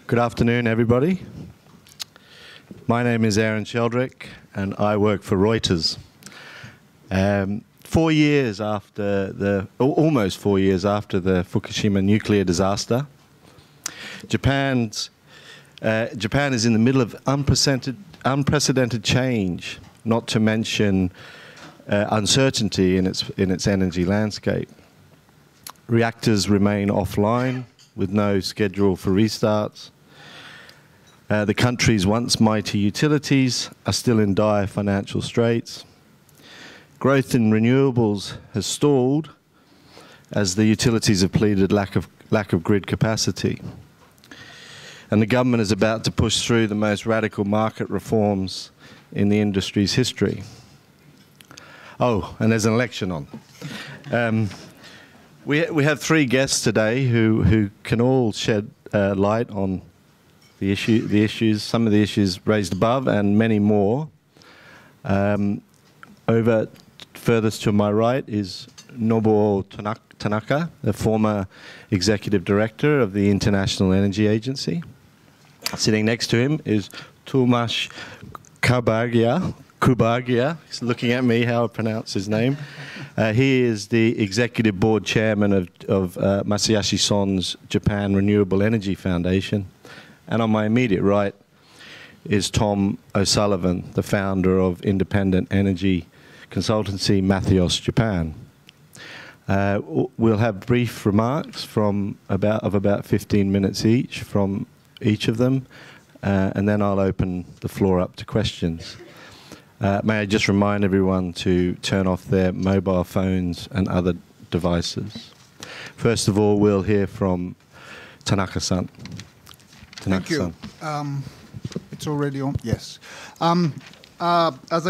Good afternoon, everybody. My name is Aaron Sheldrick, and I work for Reuters. 4 years after almost 4 years after the Fukushima nuclear disaster, Japan is in the middle of unprecedented change, not to mention uncertainty in its energy landscape. Reactors remain offline with no schedule for restarts. The country's once mighty utilities are still in dire financial straits. Growth in renewables has stalled as the utilities have pleaded lack of grid capacity. And the government is about to push through the most radical market reforms in the industry's history. Oh, and there's an election on. We have three guests today who can all shed light on the issues, some of the issues raised above, and many more. Over furthest to my right is Nobuo Tanaka, the former executive director of the International Energy Agency. Sitting next to him is Tomas Kåberger. He's looking at me how I pronounce his name. He is the executive board chairman of Masayoshi Son's Japan Renewable Energy Foundation. And on my immediate right is Tom O'Sullivan, the founder of independent energy consultancy Mathyos Japan. We'll have brief remarks of about 15 minutes each from each of them, and then I'll open the floor up to questions. May I just remind everyone to turn off their mobile phones and other devices. First of all, we'll hear from Tanaka-san. Thank you. It's already on? Yes. As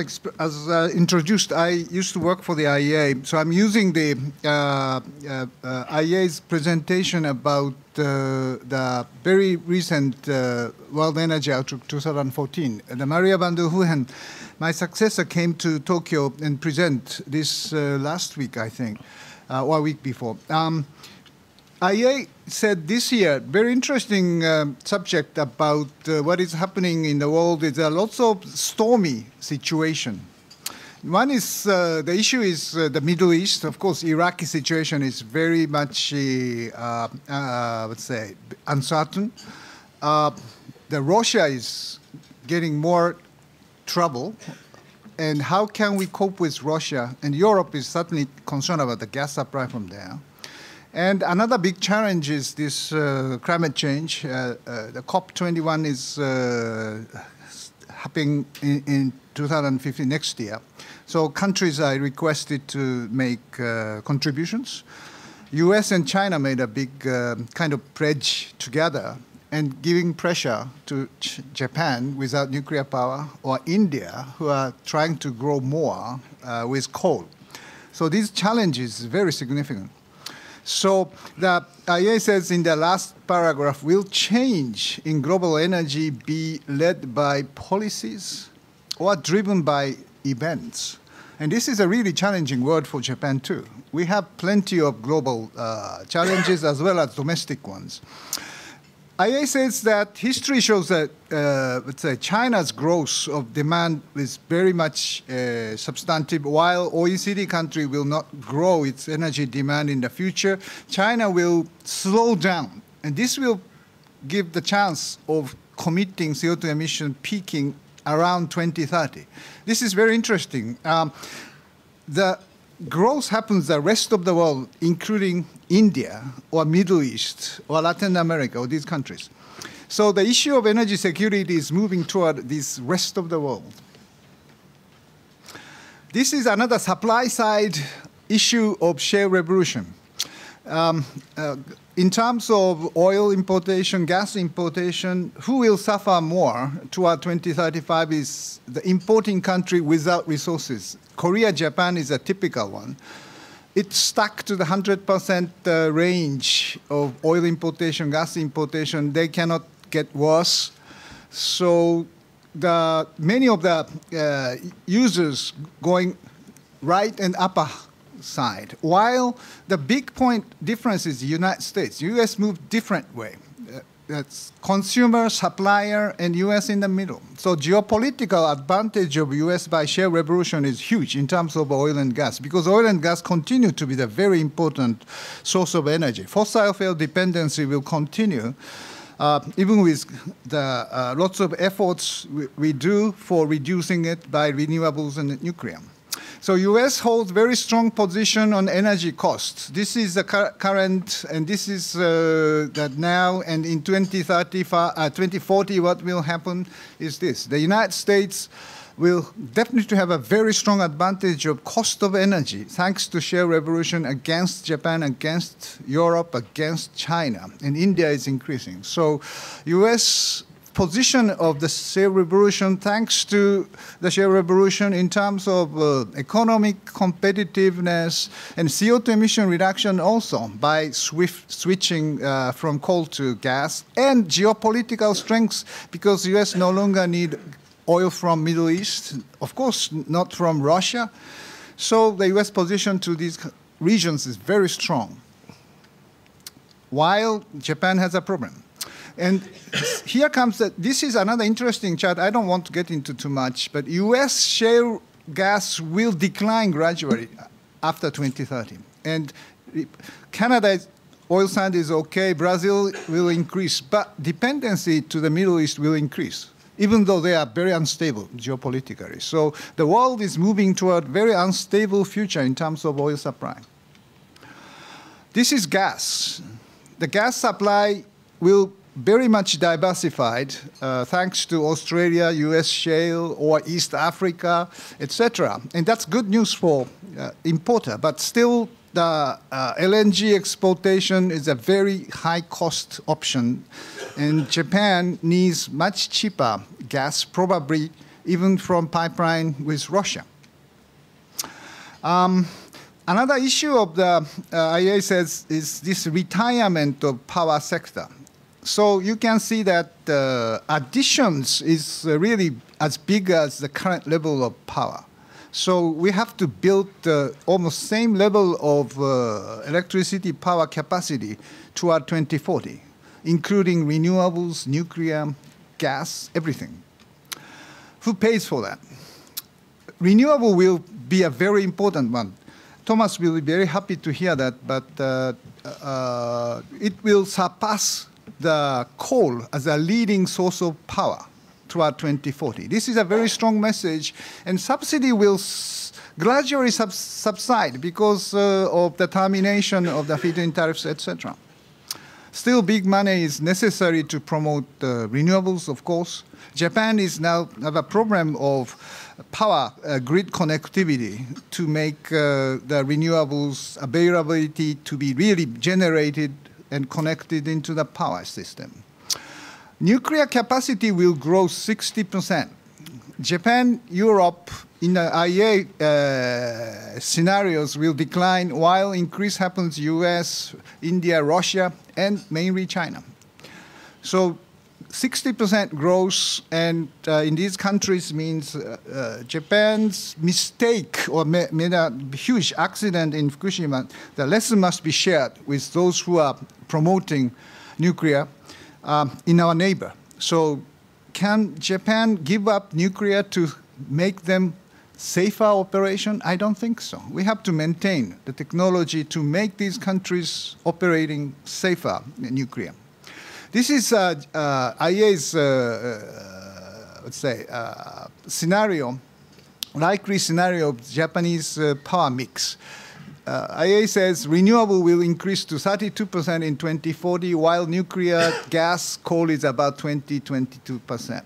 introduced, I used to work for the IEA, so I'm using the IEA's presentation about the very recent World Energy Outlook 2014. The Maria van der Hoeven, my successor, came to Tokyo and present this last week, I think, or a week before. IEA said this year, very interesting subject about what is happening in the world. It's a lots of stormy situation. One is, the issue is the Middle East. Of course, Iraqi situation is very much, let's say, uncertain. The Russia is getting more trouble. And how can we cope with Russia? And Europe is certainly concerned about the gas supply from there. And another big challenge is this climate change. The COP21 is happening in 2050, next year. So countries are requested to make contributions. US and China made a big kind of pledge together and giving pressure to Japan without nuclear power, or India, who are trying to grow more with coal. So these challenges are very significant. So the IEA says in the last paragraph, will change in global energy be led by policies or driven by events? And this is a really challenging word for Japan too. We have plenty of global challenges as well as domestic ones. IEA says that history shows that, let's say, China's growth of demand is very much substantive. While OECD country will not grow its energy demand in the future, China will slow down. And this will give the chance of committing CO2 emission peaking around 2030. This is very interesting. The growth happens the rest of the world, including India or Middle East or Latin America or these countries. So the issue of energy security is moving toward this rest of the world. This is another supply side issue of shale revolution. In terms of oil importation, gas importation, who will suffer more toward 2035 is the importing country without resources. Korea, Japan is a typical one. It's stuck to the 100% range of oil importation, gas importation. They cannot get worse. So many of the users going right and upper side, while the big point difference is the United States. U.S. moved different way. That's consumer, supplier, and U.S. in the middle. So geopolitical advantage of U.S. by shale revolution is huge in terms of oil and gas, because oil and gas continue to be the very important source of energy. Fossil fuel dependency will continue, even with the lots of efforts we do for reducing it by renewables and nuclear. So U.S. holds very strong position on energy costs. This is the current, and this is that now, and in 2040, what will happen is this. The United States will definitely have a very strong advantage of cost of energy, thanks to shale revolution against Japan, against Europe, against China, and India is increasing. So U.S. position of the shale revolution, thanks to the shale revolution in terms of economic competitiveness and CO2 emission reduction also by switching from coal to gas, and geopolitical strengths because U.S. no longer need oil from Middle East, of course not from Russia. So the U.S. position to these regions is very strong, while Japan has a problem. And here comes this is another interesting chart. I don't want to get into too much, but U.S. shale gas will decline gradually after 2030. And Canada's oil sand is okay, Brazil will increase, but dependency to the Middle East will increase, even though they are very unstable geopolitically. So the world is moving toward a very unstable future in terms of oil supply. This is gas. The gas supply will very much diversified, thanks to Australia, U.S. shale, or East Africa, etc. And that's good news for importer, but still the LNG exportation is a very high-cost option, and Japan needs much cheaper gas, probably even from pipeline with Russia. Another issue of the IEA says is this retirement of power sector. So you can see that additions is really as big as the current level of power. So we have to build almost same level of electricity power capacity toward 2040, including renewables, nuclear, gas, everything. Who pays for that? Renewable will be a very important one. Tomas will be very happy to hear that, but it will surpass the coal as a leading source of power toward 2040. This is a very strong message, and subsidy will gradually subside because of the termination of the feed-in tariffs, etc. Still, big money is necessary to promote renewables, of course. Japan is now have a problem of power grid connectivity to make the renewables availability to be really generated and connected into the power system. Nuclear capacity will grow 60%. Japan, Europe, in the IEA scenarios will decline while increase happens US, India, Russia, and mainly China. So 60% growth, and in these countries means Japan's mistake or made a huge accident in Fukushima. The lesson must be shared with those who are promoting nuclear in our neighbor. So can Japan give up nuclear to make them safer operation? I don't think so. We have to maintain the technology to make these countries operating safer nuclear. This is IEA's, let's say, scenario, likely scenario of Japanese power mix. IEA says renewable will increase to 32% in 2040, while nuclear, gas, coal is about 22%.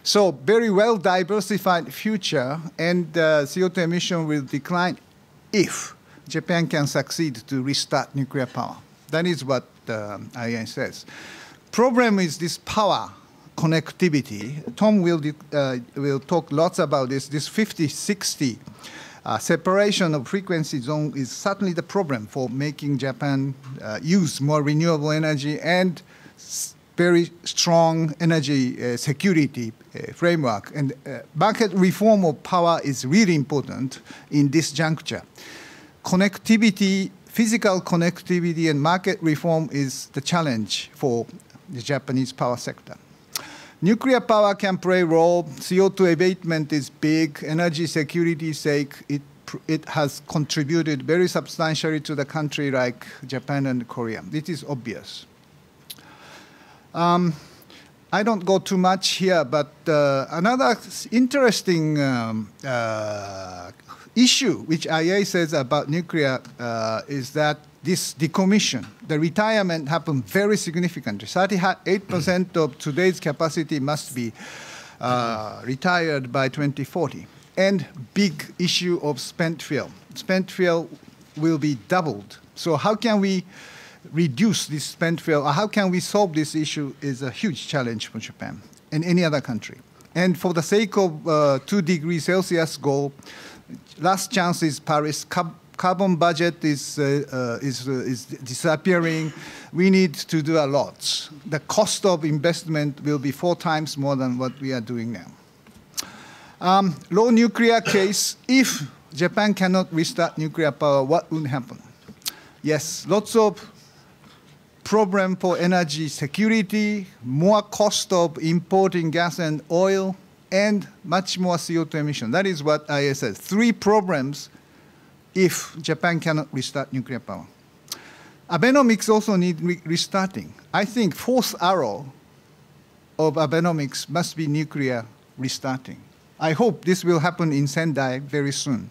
So very well diversified future, and CO2 emission will decline if Japan can succeed to restart nuclear power. That is what IEA says. Problem is this power connectivity. Tom will talk lots about this. This 50-60 separation of frequency zone is certainly the problem for making Japan use more renewable energy and very strong energy security framework. And market reform of power is really important in this juncture. Connectivity, physical connectivity and market reform is the challenge for the Japanese power sector. Nuclear power can play a role. CO2 abatement is big. Energy security's sake, it has contributed very substantially to the country like Japan and Korea. It is obvious. I don't go too much here, but another interesting issue which IEA says about nuclear is that this decommission, the retirement happened very significantly. 38% of today's capacity must be retired by 2040. And big issue of spent fuel. Spent fuel will be doubled. So how can we reduce this spent fuel? Or how can we solve this issue is a huge challenge for Japan and any other country. And for the sake of 2 degrees Celsius goal, last chance is Paris. Carbon budget is disappearing. We need to do a lot. The cost of investment will be 4 times more than what we are doing now. Low nuclear case, if Japan cannot restart nuclear power, what will happen? Yes, lots of problem for energy security, more cost of importing gas and oil, and much more CO2 emission. That is what IEA says. 3 problems if Japan cannot restart nuclear power. Abenomics also need restarting. I think 4th arrow of Abenomics must be nuclear restarting. I hope this will happen in Sendai very soon.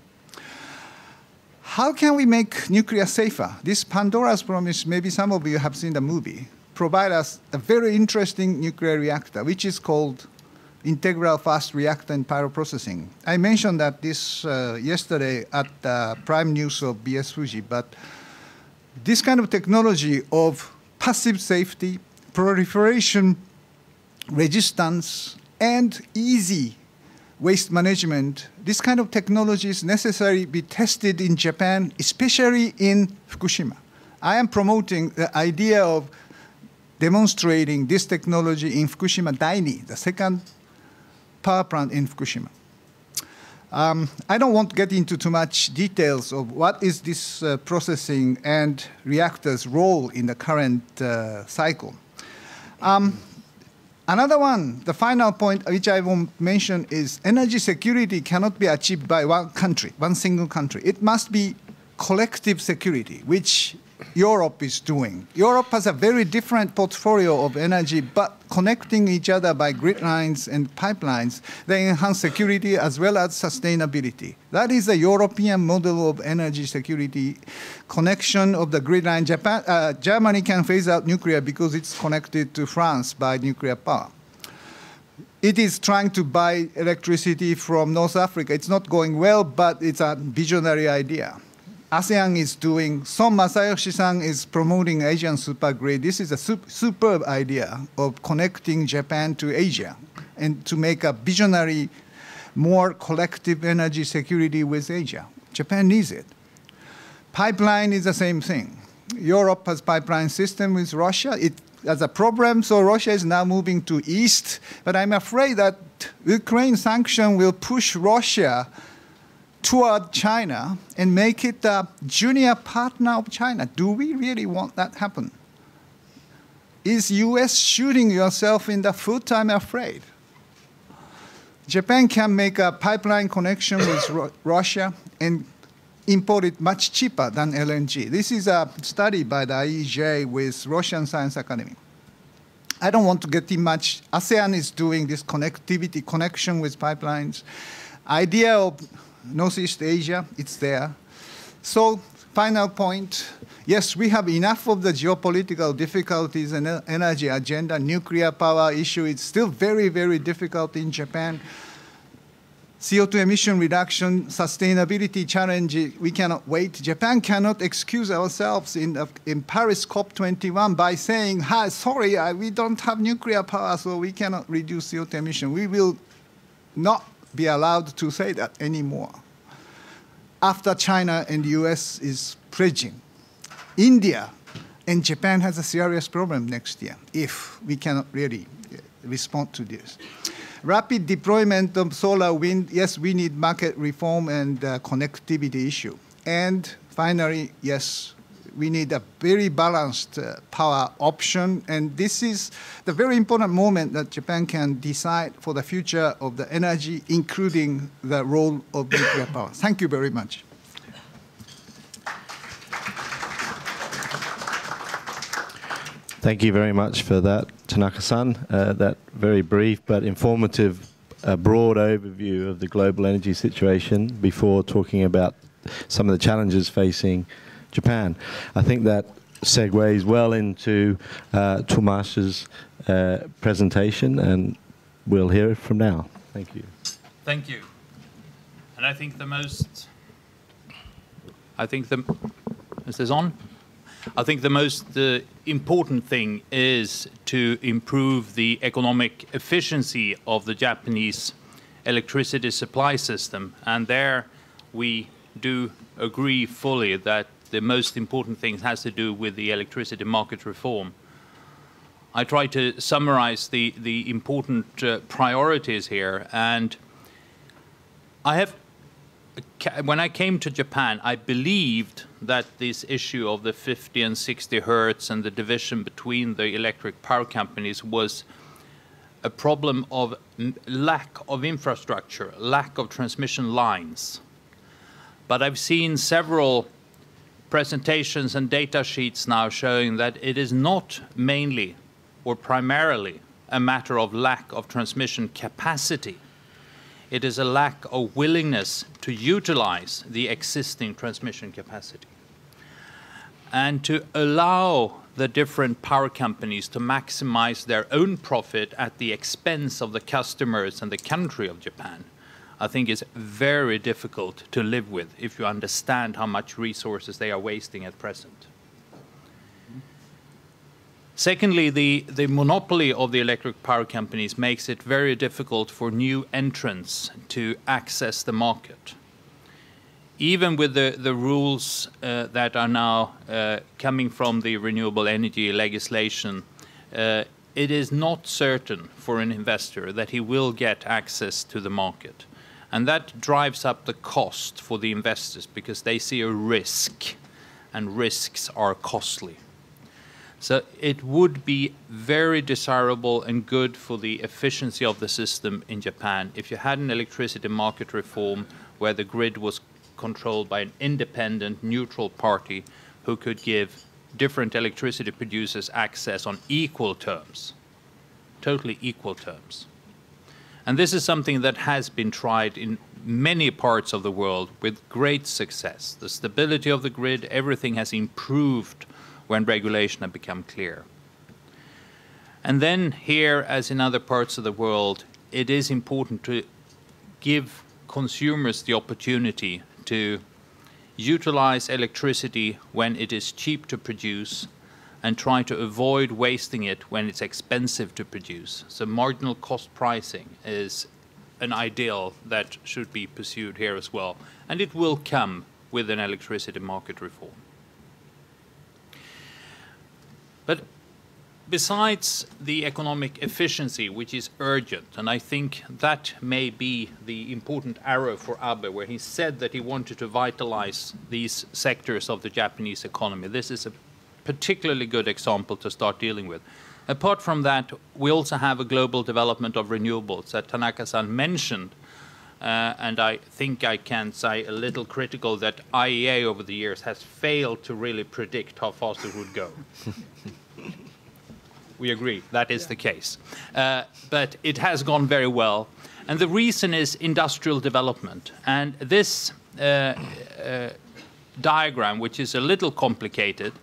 How can we make nuclear safer? This Pandora's Promise, maybe some of you have seen the movie, provide us a very interesting nuclear reactor, which is called Integral Fast Reactor and Pyro Processing. I mentioned that this yesterday at Prime News of BS Fuji, but this kind of technology of passive safety, proliferation, resistance, and easy waste management, this kind of technology is necessary to be tested in Japan, especially in Fukushima. I am promoting the idea of demonstrating this technology in Fukushima Daini, the 2nd power plant in Fukushima. I don't want to get into too much details of what is this processing and reactor's role in the current cycle. Another one, the final point which I won't mention is energy security cannot be achieved by one country, one single country. It must be collective security, which Europe is doing. Europe has a very different portfolio of energy, but connecting each other by grid lines and pipelines, they enhance security as well as sustainability. That is the European model of energy security, connection of the grid line. Germany can phase out nuclear because it's connected to France by nuclear power. It is trying to buy electricity from North Africa. It's not going well, but it's a visionary idea. ASEAN is doing, Son Masayoshi-san is promoting Asian supergrid. This is a superb idea of connecting Japan to Asia and to make a visionary, more collective energy security with Asia. Japan needs it. Pipeline is the same thing. Europe has pipeline system with Russia. It has a problem, so Russia is now moving to east. But I'm afraid that Ukraine sanction will push Russia toward China and make it a junior partner of China. Do we really want that to happen? Is US shooting yourself in the foot? I'm afraid. Japan can make a pipeline connection with Russia and import it much cheaper than LNG. This is a study by the IEJ with Russian Science Academy. I don't want to get in much. ASEAN is doing this connectivity, connection with pipelines. Idea of Northeast Asia, it's there. So, final point, yes, we have enough of the geopolitical difficulties and energy agenda. Nuclear power issue is still very, very difficult in Japan. CO2 emission reduction, sustainability challenge, we cannot wait. Japan cannot excuse ourselves in Paris COP21 by saying, hi, sorry, we don't have nuclear power, so we cannot reduce CO2 emission. We will not be allowed to say that anymore. After China and the US is pledging, India and Japan has a serious problem next year if we cannot really respond to this. Rapid deployment of solar, wind, yes, we need market reform and connectivity issue. And finally, yes, We need a very balanced power option, and this is the very important moment that Japan can decide for the future of the energy, including the role of nuclear power. Thank you very much. Thank you very much for that, Tanaka-san. That very brief but informative, broad overview of the global energy situation before talking about some of the challenges facing Japan. I think that segues well into Tomas's presentation, and we'll hear it from now. Thank you. Thank you. And I think is this on? I think the most important thing is to improve the economic efficiency of the Japanese electricity supply system. And there we do agree fully that the most important thing has to do with the electricity market reform. I try to summarize the important priorities here. And when I came to Japan, I believed that this issue of the 50 and 60 hertz and the division between the electric power companies was a problem of lack of infrastructure, lack of transmission lines. But I've seen several presentations and data sheets now showing that it is not mainly or primarily a matter of lack of transmission capacity. It is a lack of willingness to utilize the existing transmission capacity and to allow the different power companies to maximize their own profit at the expense of the customers and the country of Japan. I think is very difficult to live with if you understand how much resources they are wasting at present. Secondly, the monopoly of the electric power companies makes it very difficult for new entrants to access the market. Even with the rules that are now coming from the renewable energy legislation, it is not certain for an investor that he will get access to the market. And that drives up the cost for the investors because they see a risk, and risks are costly. So it would be very desirable and good for the efficiency of the system in Japan if you had an electricity market reform where the grid was controlled by an independent, neutral party who could give different electricity producers access on equal terms, totally equal terms. And this is something that has been tried in many parts of the world with great success. The stability of the grid, everything has improved when regulation had become clear. And then here, as in other parts of the world, it is important to give consumers the opportunity to utilize electricity when it is cheap to produce and try to avoid wasting it when it's expensive to produce. So marginal cost pricing is an ideal that should be pursued here as well. And it will come with an electricity market reform. But besides the economic efficiency, which is urgent, and I think that may be the important arrow for Abe, where he said that he wanted to vitalize these sectors of the Japanese economy. This is a particularly good example to start dealing with. Apart from that, we also have a global development of renewables that Tanaka-san mentioned. And I think I can say a little critical that IEA over the years has failed to really predict how fast it would go. We agree, that is the case. But it has gone very well. And the reason is industrial development. And this diagram, which is a little complicated,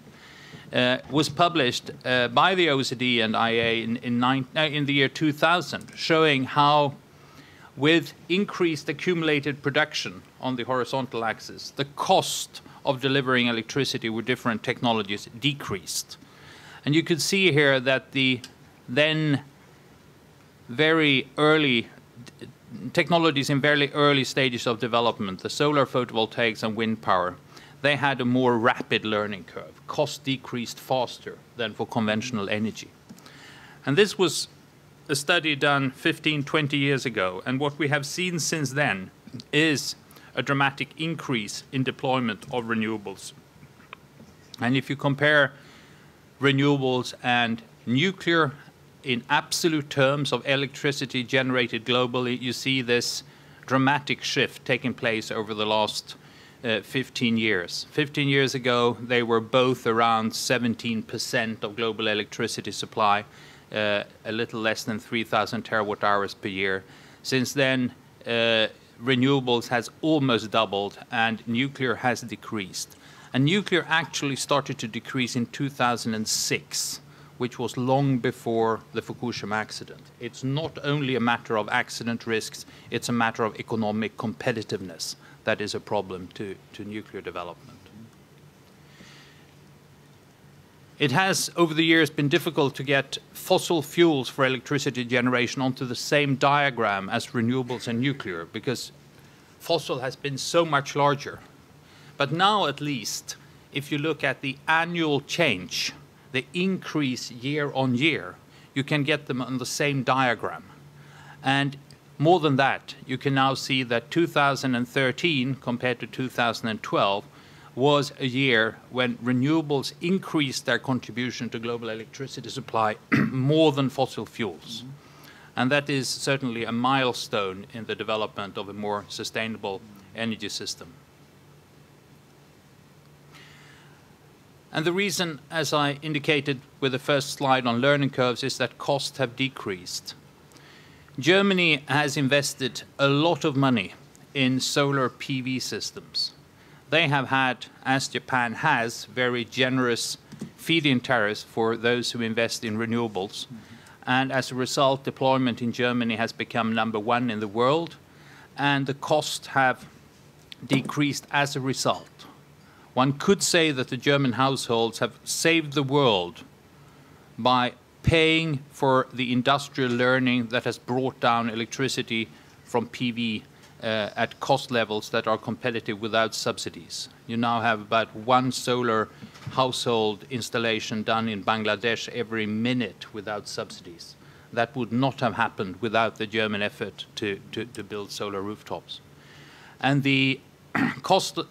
was published by the OECD and IEA in the year 2000, showing how with increased accumulated production on the horizontal axis, the cost of delivering electricity with different technologies decreased. And you could see here that the then very early technologies in very early stages of development, the solar photovoltaics and wind power, they had a more rapid learning curve. Cost decreased faster than for conventional energy. And this was a study done 15, 20 years ago. And what we have seen since then is a dramatic increase in deployment of renewables. And if you compare renewables and nuclear in absolute terms of electricity generated globally, you see this dramatic shift taking place over the last 15 years. 15 years ago, they were both around 17% of global electricity supply, a little less than 3,000 terawatt hours per year. Since then, renewables has almost doubled and nuclear has decreased. And nuclear actually started to decrease in 2006, which was long before the Fukushima accident. It's not only a matter of accident risks, it's a matter of economic competitiveness that is a problem to nuclear development. It has, over the years, been difficult to get fossil fuels for electricity generation onto the same diagram as renewables and nuclear, because fossil has been so much larger. But now, at least, if you look at the annual change, the increase year on year, you can get them on the same diagram. And more than that, you can now see that 2013 compared to 2012 was a year when renewables increased their contribution to global electricity supply more than fossil fuels. And that is certainly a milestone in the development of a more sustainable energy system. And the reason, as I indicated with the first slide on learning curves, is that costs have decreased. Germany has invested a lot of money in solar PV systems. They have had, as Japan has, very generous feed-in tariffs for those who invest in renewables. And as a result, deployment in Germany has become #1 in the world, and the costs have decreased as a result. One could say that the German households have saved the world by paying for the industrial learning that has brought down electricity from PV at cost levels that are competitive without subsidies. You now have about 1 solar household installation done in Bangladesh every minute without subsidies. That would not have happened without the German effort to build solar rooftops. And the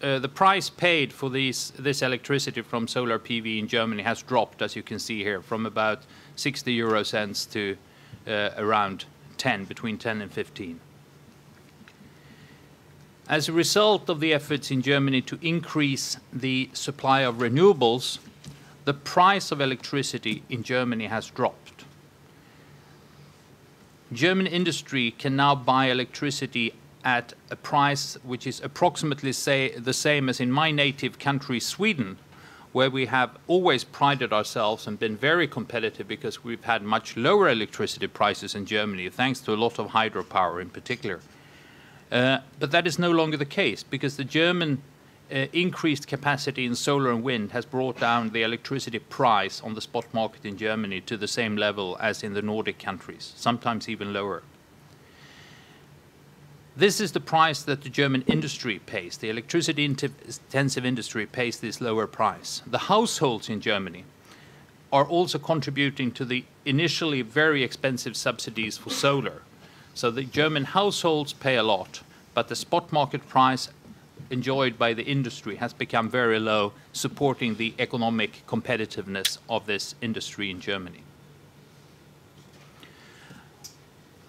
the price paid for this electricity from solar PV in Germany has dropped, as you can see here, from about 60 euro cents to around 10, between 10 and 15. As a result of the efforts in Germany to increase the supply of renewables, the price of electricity in Germany has dropped. German industry can now buy electricity at a price which is approximately the same as in my native country, Sweden, where we have always prided ourselves and been very competitive because we've had much lower electricity prices in Germany, thanks to a lot of hydropower in particular. But that is no longer the case, because the German increased capacity in solar and wind has brought down the electricity price on the spot market in Germany to the same level as in the Nordic countries, sometimes even lower. This is the price that the German industry pays. The electricity-intensive industry pays this lower price. The households in Germany are also contributing to the initially very expensive subsidies for solar. So the German households pay a lot, but the spot market price enjoyed by the industry has become very low, supporting the economic competitiveness of this industry in Germany.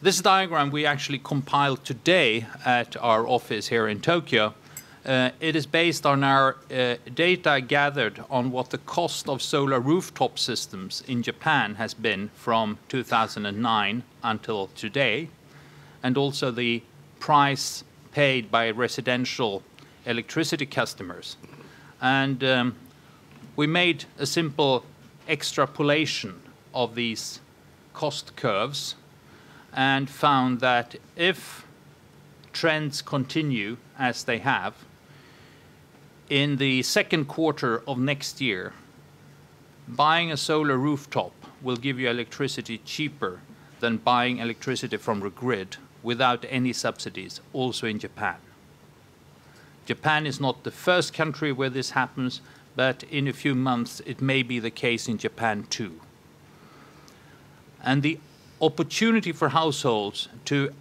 This diagram we actually compiled today at our office here in Tokyo. It is based on our data gathered on what the cost of solar rooftop systems in Japan has been from 2009 until today, and also the price paid by residential electricity customers. And we made a simple extrapolation of these cost curves and found that if trends continue as they have, in the second quarter of next year, buying a solar rooftop will give you electricity cheaper than buying electricity from the grid without any subsidies, also in Japan. Japan is not the first country where this happens, but in a few months it may be the case in Japan too. And the opportunity for households to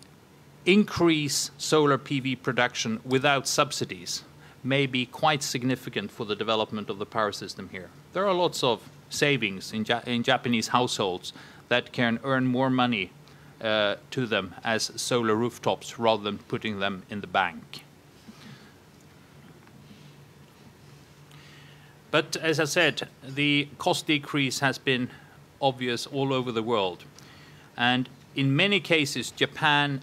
increase solar PV production without subsidies may be quite significant for the development of the power system here. There are lots of savings in Japanese households that can earn more money to them as solar rooftops rather than putting them in the bank. But as I said, the cost decrease has been obvious all over the world. And in many cases, Japan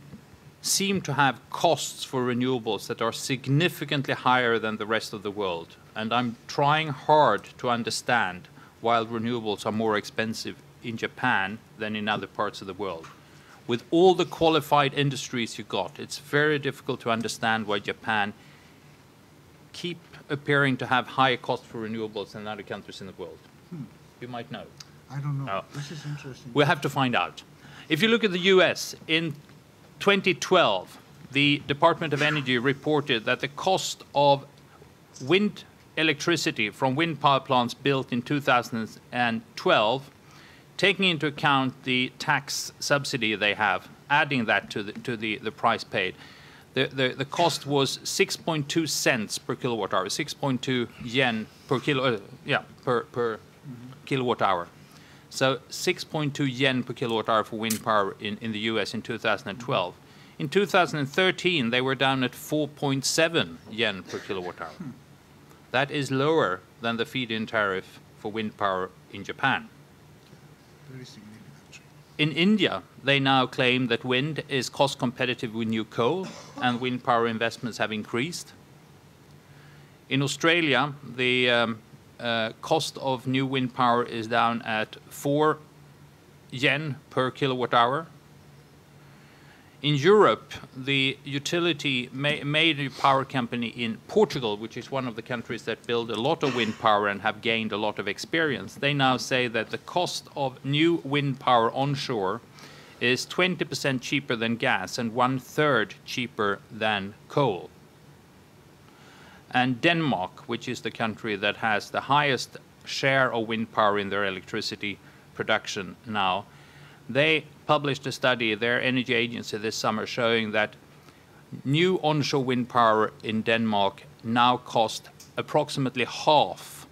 seemed to have costs for renewables that are significantly higher than the rest of the world. And I'm trying hard to understand why renewables are more expensive in Japan than in other parts of the world. With all the qualified industries you got, it's very difficult to understand why Japan keep appearing to have higher costs for renewables than other countries in the world. You might know. I don't know. Oh. This is interesting. We'll have to find out. If you look at the US, in 2012, the Department of Energy reported that the cost of wind electricity from wind power plants built in 2012, taking into account the tax subsidy they have, adding that to the price paid, the cost was 6.2 cents per kilowatt hour, 6.2 yen per kilowatt hour. So 6.2 yen per kilowatt hour for wind power in the US in 2012. In 2013, they were down at 4.7 yen per kilowatt hour. That is lower than the feed-in tariff for wind power in Japan. Very significant. In India, they now claim that wind is cost competitive with new coal, and wind power investments have increased. In Australia, the cost of new wind power is down at 4 yen per kilowatt hour. In Europe, the utility major power company in Portugal, which is one of the countries that build a lot of wind power and have gained a lot of experience, they now say that the cost of new wind power onshore is 20% cheaper than gas and 1/3 cheaper than coal. And Denmark, which is the country that has the highest share of wind power in their electricity production now, they published a study, their energy agency this summer, showing that new onshore wind power in Denmark now cost approximately half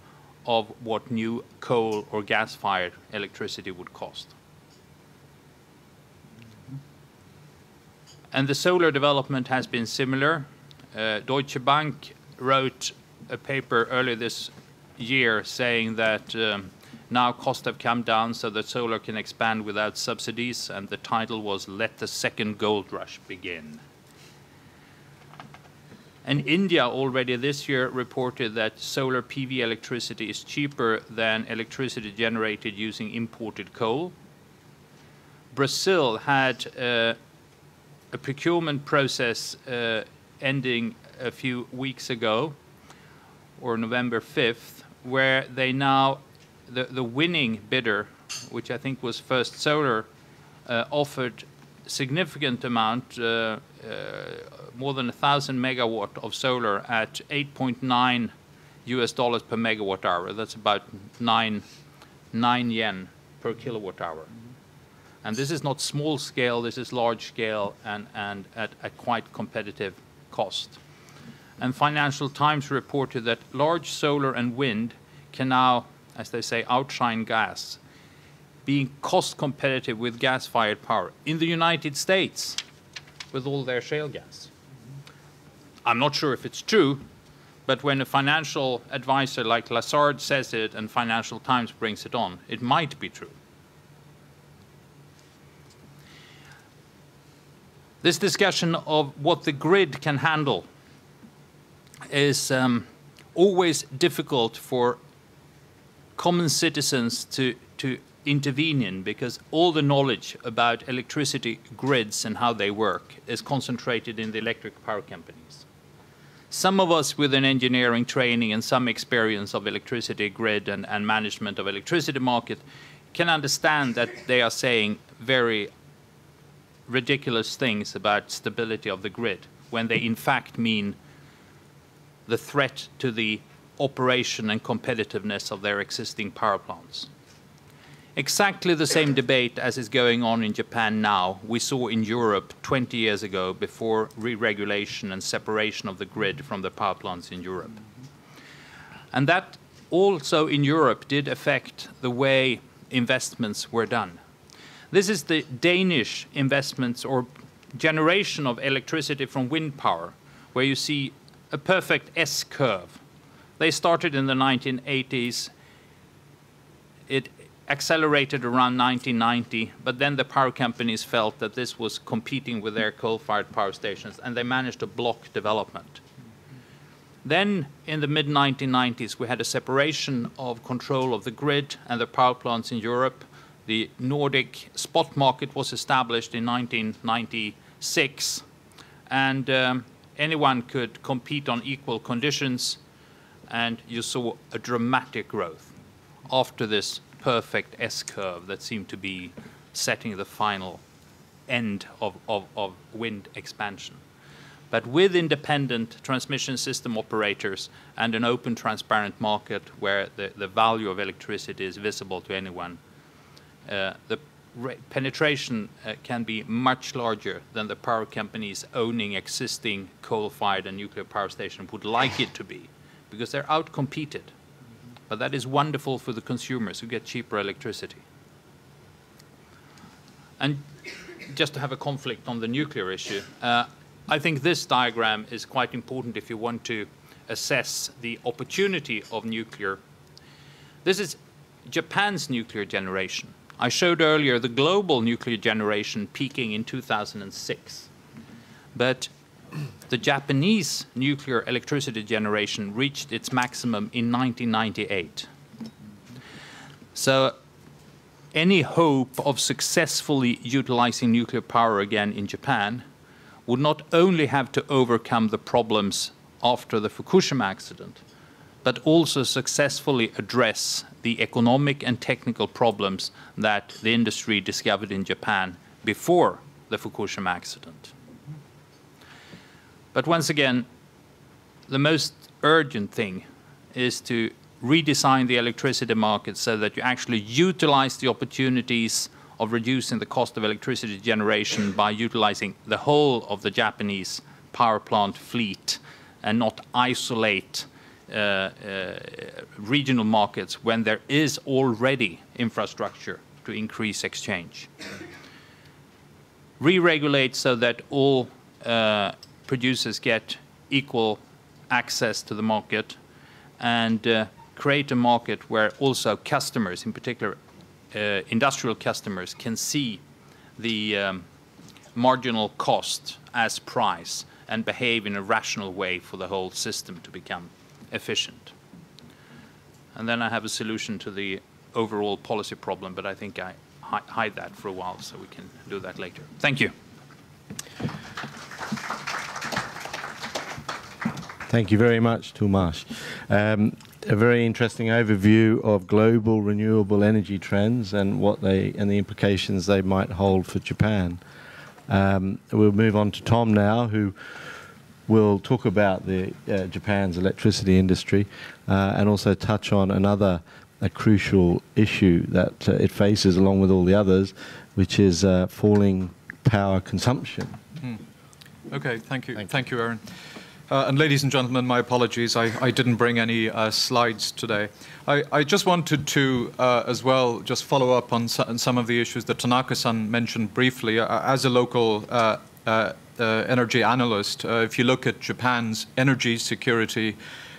of what new coal or gas-fired electricity would cost. And the solar development has been similar. Deutsche Bank wrote a paper earlier this year saying that now costs have come down so that solar can expand without subsidies, and the title was "Let the Second Gold Rush Begin." And India already this year reported that solar PV electricity is cheaper than electricity generated using imported coal. Brazil had a procurement process ending a few weeks ago, or November 5th, where they now the winning bidder, which I think was First Solar, offered significant amount, more than 1,000 megawatt of solar at $8.9 per megawatt hour. That's about 9 yen per kilowatt hour. And this is not small scale, this is large scale and at a quite competitive cost. And Financial Times reported that large solar and wind can now, as they say, outshine gas, being cost competitive with gas-fired power in the United States with all their shale gas. I'm not sure if it's true, but when a financial advisor like Lazard says it and Financial Times brings it on, it might be true. This discussion of what the grid can handle is always difficult for common citizens to intervene in, because all the knowledge about electricity grids and how they work is concentrated in the electric power companies. Some of us with an engineering training and some experience of electricity grid and management of electricity market can understand that they are saying very ridiculous things about stability of the grid, when they in fact mean the threat to the operation and competitiveness of their existing power plants. Exactly the same debate as is going on in Japan now, we saw in Europe 20 years ago before re-regulation and separation of the grid from the power plants in Europe. And that also in Europe did affect the way investments were done. This is the Danish investments or generation of electricity from wind power, where you see a perfect S-curve. They started in the 1980s. It accelerated around 1990, but then the power companies felt that this was competing with their coal-fired power stations, and they managed to block development. Then, in the mid-1990s, we had a separation of control of the grid and the power plants in Europe. The Nordic spot market was established in 1996, and anyone could compete on equal conditions, and you saw a dramatic growth after this perfect S-curve that seemed to be setting the final end of wind expansion. But with independent transmission system operators and an open, transparent market where the value of electricity is visible to anyone, the penetration can be much larger than the power companies owning existing coal-fired and nuclear power stations would like it to be, because they're outcompeted. But that is wonderful for the consumers who get cheaper electricity. And just to have a conflict on the nuclear issue, I think this diagram is quite important if you want to assess the opportunity of nuclear. This is Japan's nuclear generation. I showed earlier the global nuclear generation peaking in 2006. But the Japanese nuclear electricity generation reached its maximum in 1998. So any hope of successfully utilizing nuclear power again in Japan would not only have to overcome the problems after the Fukushima accident, but also successfully address the economic and technical problems that the industry discovered in Japan before the Fukushima accident. But once again, the most urgent thing is to redesign the electricity market so that you actually utilize the opportunities of reducing the cost of electricity generation by utilizing the whole of the Japanese power plant fleet and not isolate regional markets when there is already infrastructure to increase exchange. Re-regulate so that all producers get equal access to the market, and create a market where also customers, in particular industrial customers, can see the marginal cost as price and behave in a rational way for the whole system to become efficient. And then I have a solution to the overall policy problem, but I think I hide that for a while, so we can do that later. Thank you. Thank you very much, Tomas. A very interesting overview of global renewable energy trends and what the implications they might hold for Japan. We'll move on to Tom now, who will talk about the Japan's electricity industry and also touch on another crucial issue that it faces along with all the others, which is falling power consumption. Okay, thank you. Thank you, Aaron. And ladies and gentlemen, my apologies, I didn't bring any slides today. I just wanted to, as well, just follow up on some of the issues that Tanaka-san mentioned briefly. As a local energy analyst, if you look at Japan's energy security,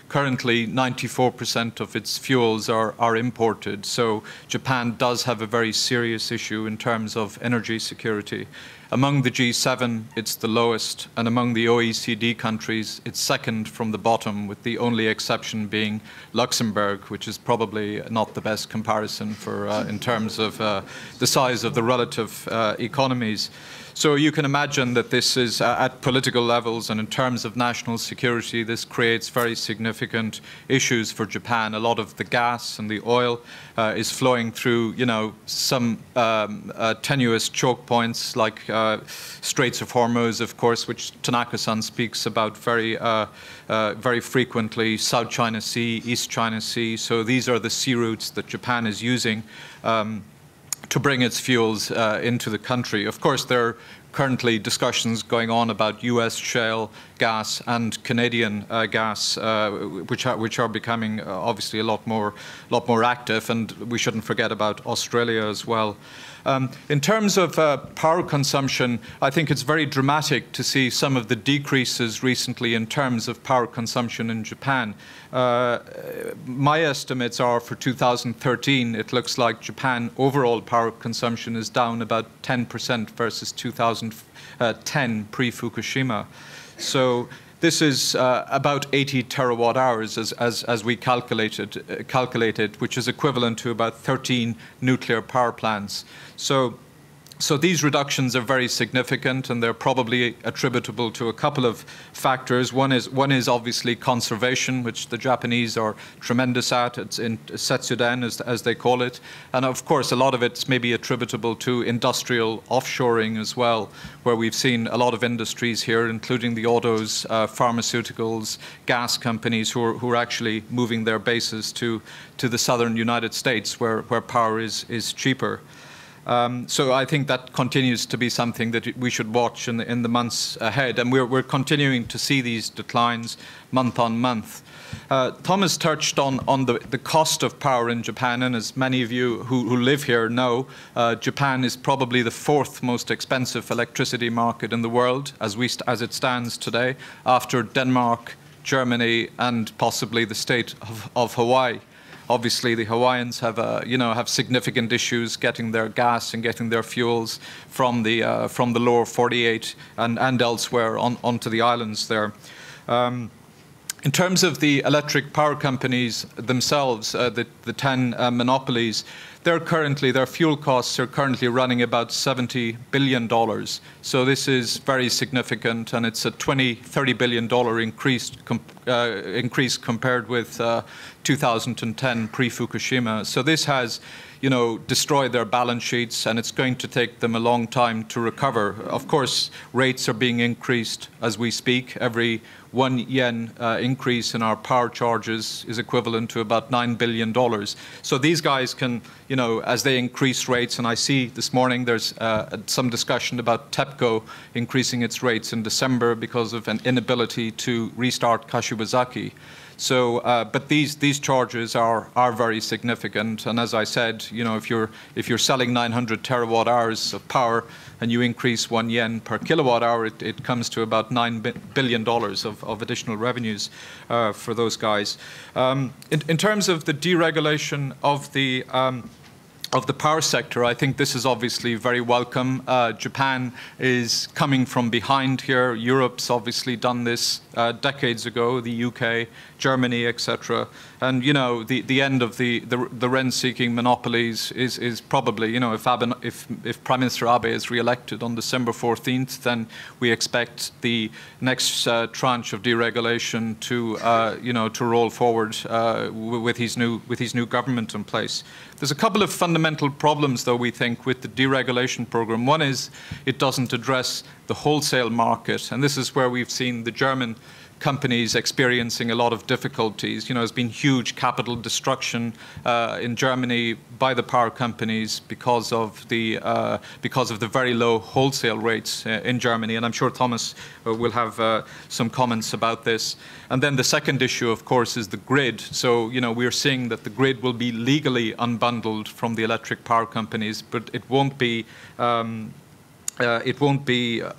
currently 94% of its fuels are imported. So Japan does have a very serious issue in terms of energy security. Among the G7, it's the lowest, and among the OECD countries, it's second from the bottom, with the only exception being Luxembourg, which is probably not the best comparison for in terms of the size of the relative economies. So you can imagine that this is at political levels, and in terms of national security, this creates very significant issues for Japan. A lot of the gas and the oil is flowing through, some tenuous choke points like Straits of Hormuz, of course, which Tanaka-san speaks about very frequently, South China Sea, East China Sea. So these are the sea routes that Japan is using. bring its fuels into the country. Of course, there are currently discussions going on about US shale gas and Canadian gas, which are becoming obviously a lot more active, and we shouldn't forget about Australia as well. In terms of power consumption, I think it's very dramatic to see some of the decreases recently in terms of power consumption in Japan. My estimates are for 2013, it looks like Japan overall power consumption is down about 10% versus 2010 pre-Fukushima. So this is about 80 terawatt hours as we calculated, which is equivalent to about 13 nuclear power plants. So these reductions are very significant, and they're probably attributable to a couple of factors. One is obviously conservation, which the Japanese are tremendous at. It's in Setsuden, as they call it. And of course, a lot of it's maybe attributable to industrial offshoring as well, where we've seen a lot of industries here, including the autos, pharmaceuticals, gas companies who are actually moving their bases to the southern United States, where power is cheaper. So I think that continues to be something that we should watch in the months ahead, and we're continuing to see these declines month on month. Thomas touched on the cost of power in Japan, and as many of you who live here know, Japan is probably the fourth most expensive electricity market in the world as it stands today, after Denmark, Germany, and possibly the state of Hawaii. Obviously, the Hawaiians have significant issues getting their gas and getting their fuels from the lower 48 and elsewhere onto the islands there. In terms of the electric power companies themselves, the 10 monopolies, their fuel costs are currently running about $70 billion. So this is very significant, and it's a $30 billion increase compared with 2010 pre-Fukushima. So this has, destroyed their balance sheets, and it's going to take them a long time to recover. Of course, rates are being increased as we speak. Every 1 yen increase in our power charges is equivalent to about $9 billion. So these guys can, as they increase rates, and I see this morning there's some discussion about TEPCO increasing its rates in December because of an inability to restart Kashiwazaki. So, but these charges are very significant, and as I said, if you're selling 900 terawatt hours of power and you increase 1 yen per kilowatt hour, it comes to about $9 billion of additional revenues for those guys. In terms of the deregulation of the power sector, I think this is obviously very welcome. Japan is coming from behind here. Europe's obviously done this decades ago, the UK, Germany, etc. And the end of the rent-seeking monopolies is probably, if Prime Minister Abe is re-elected on December 14th, then we expect the next tranche of deregulation to roll forward with his new government in place. There's a couple of fundamental problems, though, we think, with the deregulation program. One is it doesn't address the wholesale market, and this is where we've seen the German companies experiencing a lot of difficulties. There's been huge capital destruction in Germany by the power companies because of the very low wholesale rates in Germany, and I'm sure Thomas will have some comments about this. And then the second issue, of course, is the grid. So we're seeing that the grid will be legally unbundled from the electric power companies, but it won't be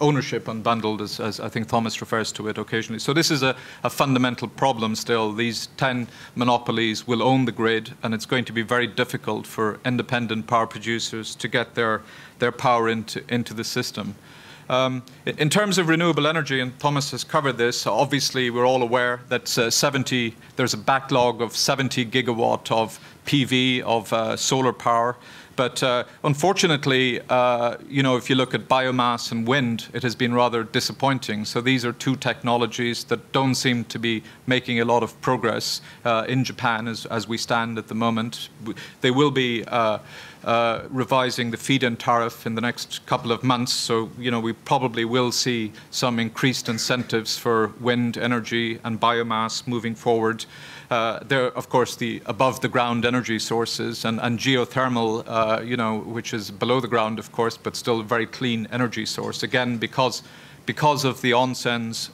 ownership unbundled, as I think Thomas refers to it occasionally. So this is a fundamental problem still. These 10 monopolies will own the grid, and it's going to be very difficult for independent power producers to get their power into the system. In terms of renewable energy, and Thomas has covered this, obviously we're all aware that there's a backlog of 70 gigawatt of PV, of solar power. But unfortunately, if you look at biomass and wind, it has been rather disappointing. So these are two technologies that don't seem to be making a lot of progress in Japan as we stand at the moment. They will be revising the feed-in tariff in the next couple of months. So, we probably will see some increased incentives for wind energy and biomass moving forward. There are, of course, the above-the-ground energy sources, and geothermal which is below the ground, of course, but still a very clean energy source. Again, because of the onsens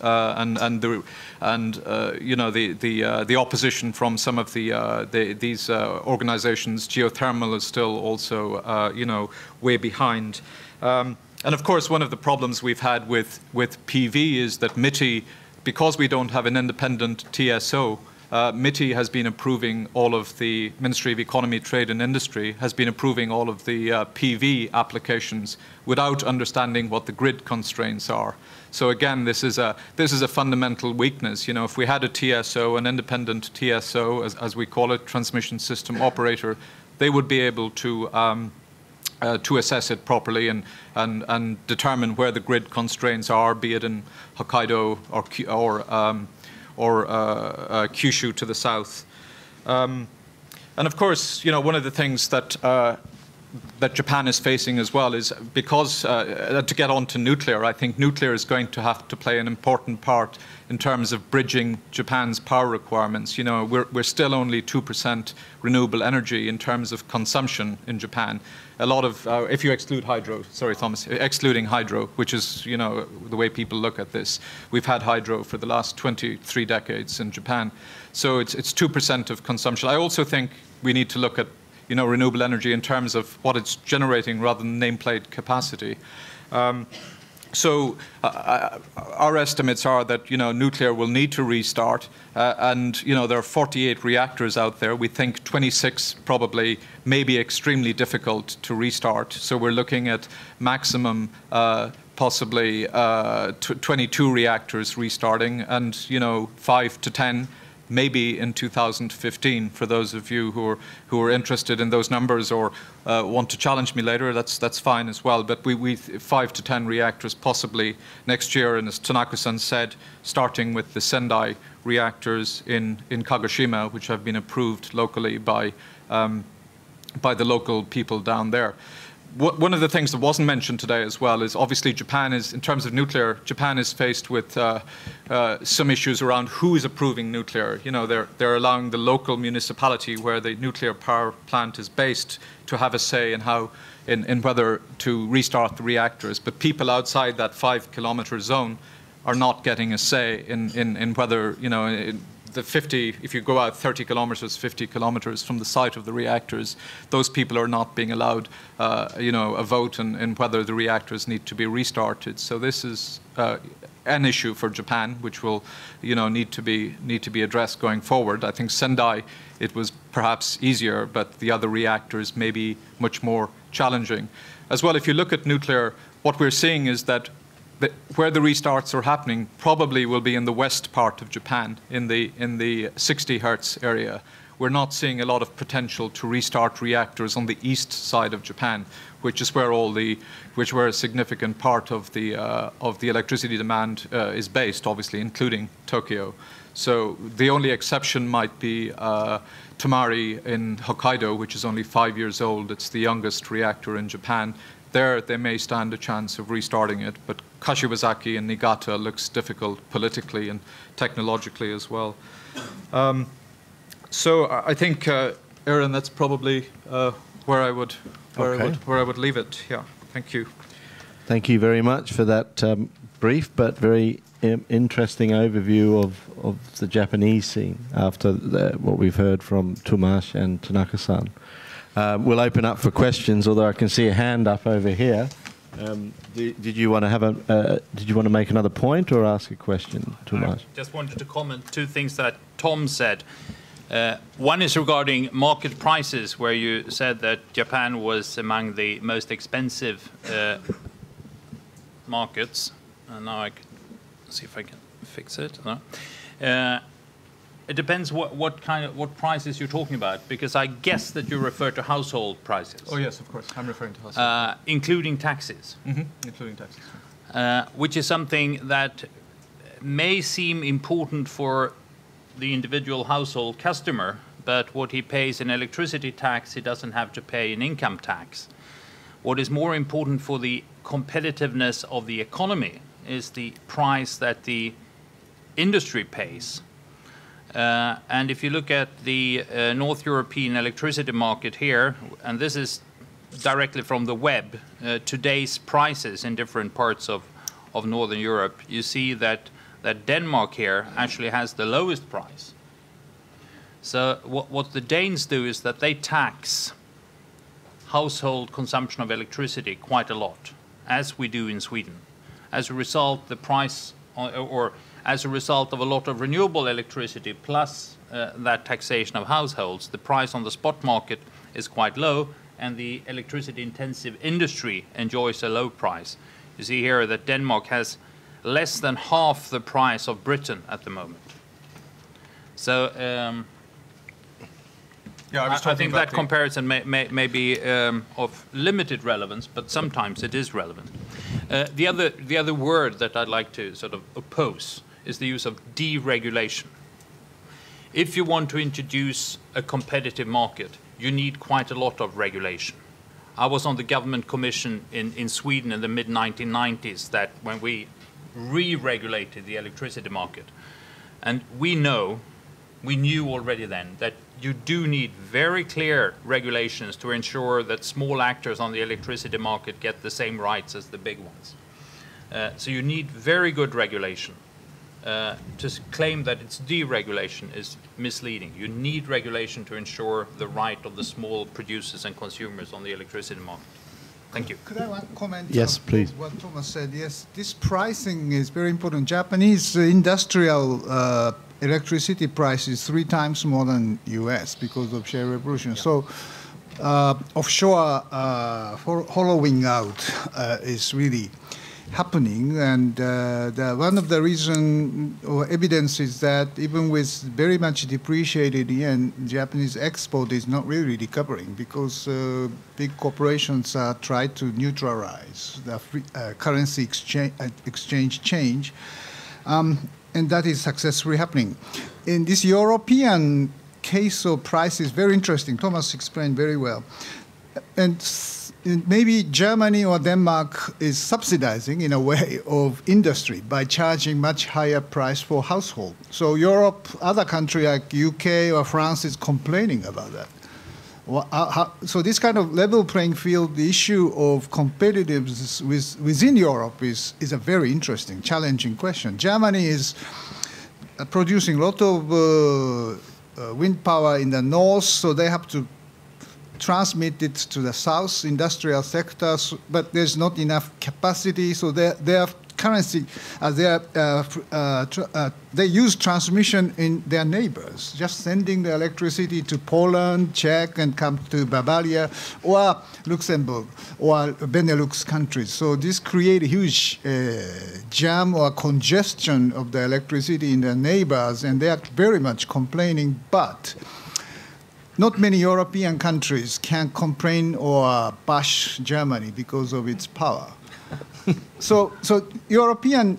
the opposition from some of these organizations, geothermal is still also way behind. And of course, one of the problems we've had with PV is that MITI, because we don't have an independent TSO, MITI has been approving all of the Ministry of Economy, Trade and Industry has been approving all of the PV applications without understanding what the grid constraints are. So again, this is a fundamental weakness. If we had a TSO, an independent TSO, as we call it, transmission system operator, they would be able to assess it properly and determine where the grid constraints are, be it in Hokkaido or Kyushu to the south. And of course, one of the things that Japan is facing as well is because, to get on to nuclear, I think nuclear is going to have to play an important part in terms of bridging Japan's power requirements. We're still only 2% renewable energy in terms of consumption in Japan. A lot of, if you exclude hydro, sorry, Thomas, excluding hydro, which is, the way people look at this. We've had hydro for the last 23 decades in Japan. So it's 2% of consumption. I also think we need to look at renewable energy in terms of what it's generating rather than nameplate capacity. So our estimates are that nuclear will need to restart, and there are 48 reactors out there. We think 26 probably may be extremely difficult to restart. So we're looking at maximum possibly 22 reactors restarting, and 5 to 10. Maybe in 2015, for those of you who are interested in those numbers or want to challenge me later, that's fine as well. But we 5 to 10 reactors possibly next year, and as Tanaka-san said, starting with the Sendai reactors in Kagoshima, which have been approved locally by the local people down there. One of the things that wasn't mentioned today as well is obviously Japan is, in terms of nuclear, Japan is faced with some issues around who is approving nuclear. They're allowing the local municipality where the nuclear power plant is based to have a say in whether to restart the reactors. But people outside that 5-kilometer zone are not getting a say in whether, the 50, if you go out 30 kilometers, 50 kilometers from the site of the reactors, those people are not being allowed, a vote in whether the reactors need to be restarted. So this is an issue for Japan, which will, need to be addressed going forward. I think Sendai, it was perhaps easier, but the other reactors may be much more challenging. As well, if you look at nuclear, what we're seeing is that where the restarts are happening probably will be in the west part of Japan, in the 60 hertz area. We're not seeing a lot of potential to restart reactors on the east side of Japan, which is where where a significant part of the electricity demand is based, obviously, including Tokyo. So the only exception might be Tomari in Hokkaido, which is only 5 years old. It's the youngest reactor in Japan. There, they may stand a chance of restarting it, but Kashiwazaki and Niigata looks difficult politically and technologically as well. So I think, Aaron, that's probably where I would leave it. Yeah, thank you. Thank you very much for that brief but very interesting overview of the Japanese scene after what we've heard from Tomas and Tanaka-san. We'll open up for questions, although I can see a hand up over here. Did you want to make another point or ask a question, Tomas? I just wanted to comment two things that Tom said. One is regarding market prices, where you said that Japan was among the most expensive markets. And now I can see if I can fix it. No. It depends what prices you're talking about, because I guess that you refer to household prices. Oh yes, of course, I'm referring to household. Including taxes. Mm-hmm. Including taxes. Which is something that may seem important for the individual household customer, but what he pays in electricity tax, he doesn't have to pay in income tax. What is more important for the competitiveness of the economy is the price that the industry pays. And if you look at the North European electricity market here, and this is directly from the web today's prices in different parts of Northern Europe, you see that Denmark here actually has the lowest price. So what the Danes do is that they tax household consumption of electricity quite a lot, as we do in Sweden. As a result, the price, or as a result of a lot of renewable electricity plus that taxation of households, the price on the spot market is quite low, and the electricity-intensive industry enjoys a low price. You see here that Denmark has less than half the price of Britain at the moment. So I think that comparison may be of limited relevance, but sometimes it is relevant. The other word that I'd like to sort of oppose is the use of deregulation. If you want to introduce a competitive market, you need quite a lot of regulation. I was on the government commission in Sweden in the mid-1990s, that when we re-regulated the electricity market. And we knew already then that you do need very clear regulations to ensure that small actors on the electricity market get the same rights as the big ones. So you need very good regulation. To claim that it's deregulation is misleading. You need regulation to ensure the right of the small producers and consumers on the electricity market. Thank you. Could I comment? Yes, please. What Tomas said? Yes, this pricing is very important. Japanese industrial electricity price is 3 times more than U.S. because of shale revolution. Yeah. So offshore hollowing out is really happening, and one of the reason or evidence is that even with very much depreciated yen, Japanese export is not really recovering, because big corporations try to neutralize the currency exchange change, and that is successfully happening. In this European case of price is very interesting. Tomas explained very well, and maybe Germany or Denmark is subsidizing in a way of industry by charging much higher price for household. So Europe, other country like UK or France is complaining about that. So this kind of level playing field, the issue of competitiveness within Europe is a very interesting, challenging question. Germany is producing a lot of wind power in the north, so they have to transmit it to the south industrial sectors, but there's not enough capacity, so their currency, they use transmission in their neighbors, just sending the electricity to Poland, Czech, and come to Bavaria, or Luxembourg, or Benelux countries. So this creates a huge jam or congestion of the electricity in their neighbors, and they are very much complaining, but not many European countries can complain or bash Germany because of its power. So European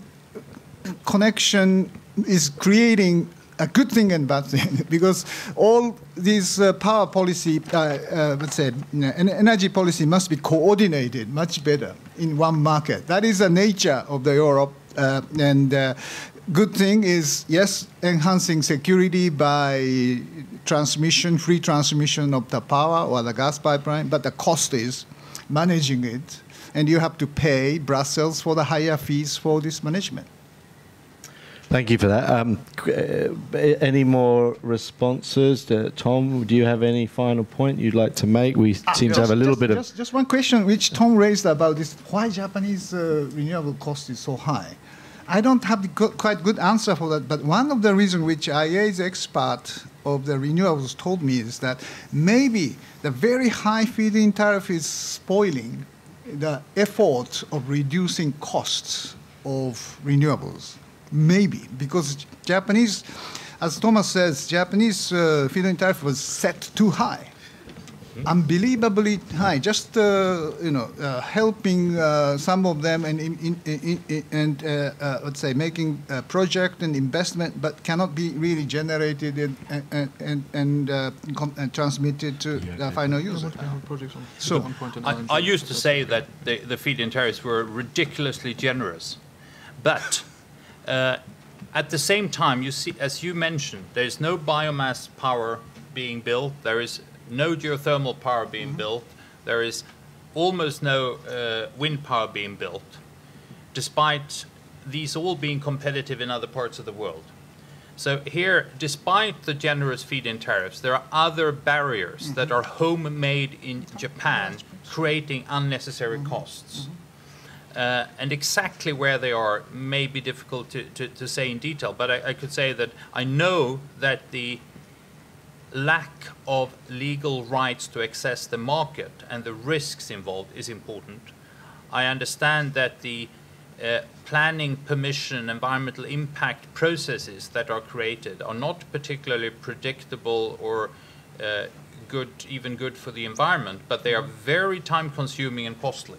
connection is creating a good thing and bad thing, because all these power policy, let's say, energy policy must be coordinated much better in one market. That is the nature of the Europe, and good thing is, yes, enhancing security by transmission, free transmission of the power or the gas pipeline, but the cost is managing it, and you have to pay Brussels for the higher fees for this management. Thank you for that. Any more responses? Tom, do you have any final point you'd like to make? We seem to have a little bit of... Just one question which Tom raised about this, why Japanese renewable cost is so high. I don't have the quite good answer for that, but one of the reasons which IEA's expert of the renewables told me is that maybe the very high feed-in tariff is spoiling the effort of reducing costs of renewables. Maybe, because Japanese, as Tomas says, Japanese feed-in tariff was set too high. Unbelievably high, just helping some of them and let's say making a project and investment, but cannot be really generated and transmitted to the final user. So I used to say that the feed-in tariffs were ridiculously generous, but at the same time, you see, as you mentioned, there is no biomass power being built. There is no geothermal power being built. There is almost no wind power being built, despite these all being competitive in other parts of the world. So here, despite the generous feed-in tariffs, there are other barriers that are homemade in Japan, creating unnecessary costs. And exactly where they are may be difficult to say in detail, but I could say that I know that the lack of legal rights to access the market and the risks involved is important. I understand that the planning, permission, environmental impact processes that are created are not particularly predictable or even good for the environment, but they are very time-consuming and costly.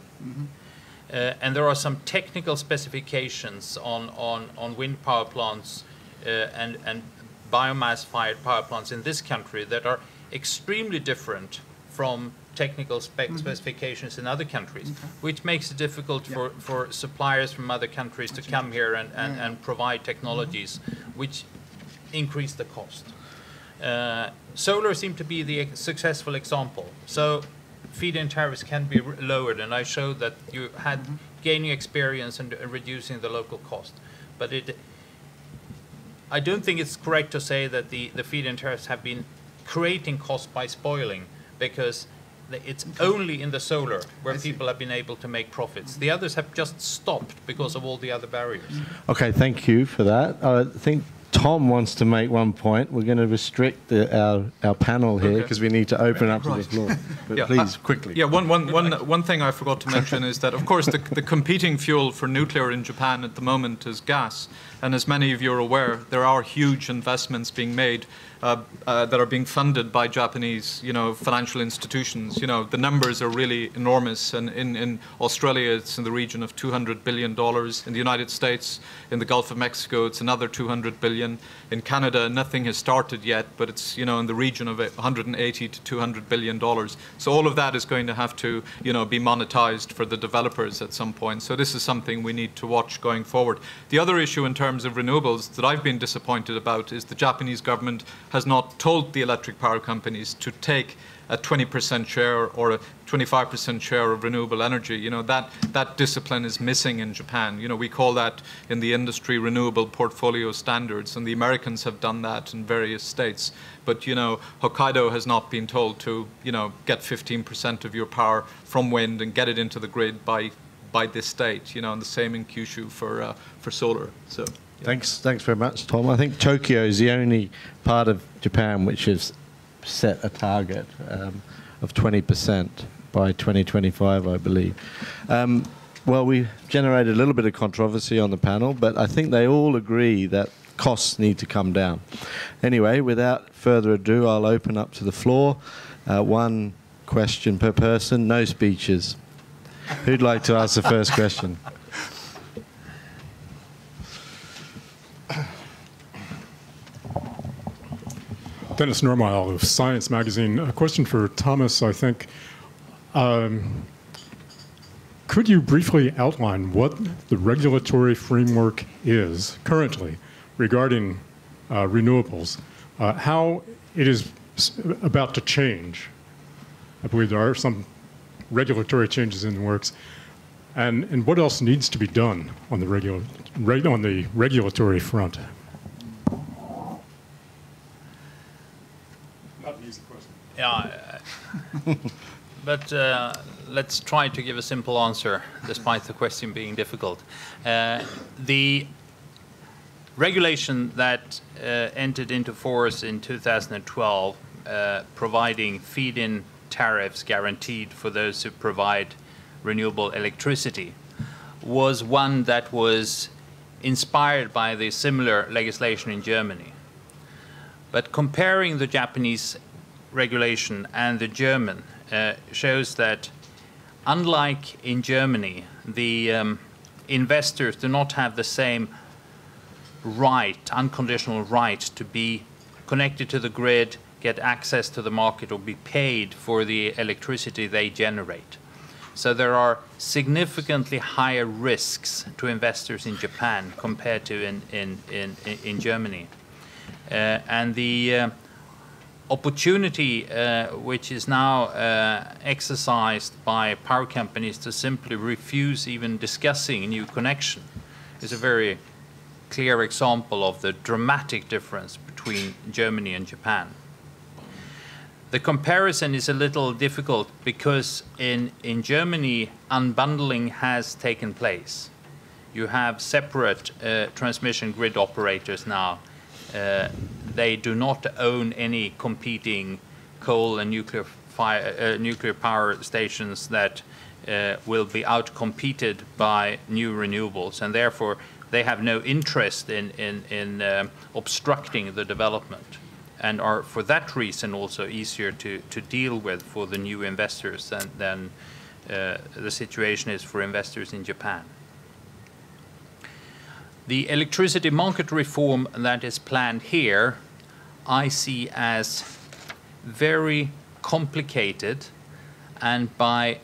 And there are some technical specifications on wind power plants and biomass-fired power plants in this country that are extremely different from technical specifications in other countries, which makes it difficult for suppliers from other countries to come here and provide technologies which increase the cost. Solar seemed to be the successful example. So feed-in tariffs can be lowered, and I showed that you had gaining experience and reducing the local cost. But I don't think it's correct to say that the feed-in tariffs have been creating costs by spoiling, because it's only in the solar where people have been able to make profits. The others have just stopped because of all the other barriers. Okay, thank you for that. I think Tom wants to make one point. We're going to restrict our panel here because we need to open up to the floor. But please, quickly. Yeah, one thing I forgot to mention is that, of course, the competing fuel for nuclear in Japan at the moment is gas. And as many of you are aware, there are huge investments being made that are being funded by Japanese, financial institutions. The numbers are really enormous. And in Australia, it's in the region of $200 billion. In the United States, in the Gulf of Mexico, it's another $200 billion. In Canada, nothing has started yet, but it's, in the region of $180 to $200 billion. So all of that is going to have to, be monetized for the developers at some point. So this is something we need to watch going forward. The other issue in terms of renewables that I've been disappointed about is the Japanese government has not told the electric power companies to take a 20% share or a 25% share of renewable energy. That discipline is missing in Japan. We call that in the industry renewable portfolio standards, and the Americans have done that in various states. But, Hokkaido has not been told to, get 15% of your power from wind and get it into the grid by this date, and the same in Kyushu for solar. So. Yeah. Thanks very much, Tom. I think Tokyo is the only part of Japan which has set a target of 20% by 2025, I believe. Well, we generated a little bit of controversy on the panel, but I think they all agree that costs need to come down. Anyway, without further ado, I'll open up to the floor. One question per person, no speeches. Who'd like to ask the first question? Dennis Normile of Science Magazine. A question for Thomas, I think. Could you briefly outline what the regulatory framework is currently regarding renewables, how it is about to change? I believe there are some regulatory changes in the works, and what else needs to be done on the regulatory front? Yeah, but let's try to give a simple answer, despite the question being difficult. The regulation that entered into force in 2012, providing feed-in tariffs guaranteed for those who provide renewable electricity, was one that was inspired by the similar legislation in Germany. But comparing the Japanese regulation and the German shows that, unlike in Germany, the investors do not have the same unconditional right to be connected to the grid, get access to the market, or be paid for the electricity they generate. So there are significantly higher risks to investors in Japan compared to in Germany. And the opportunity which is now exercised by power companies to simply refuse even discussing a new connection is a very clear example of the dramatic difference between Germany and Japan. The comparison is a little difficult because in Germany, unbundling has taken place. You have separate transmission grid operators now. They do not own any competing coal and nuclear power stations that will be outcompeted by new renewables, and therefore they have no interest in obstructing the development, and are for that reason also easier to deal with for the new investors than the situation is for investors in Japan. The electricity market reform that is planned here, I see as very complicated, and by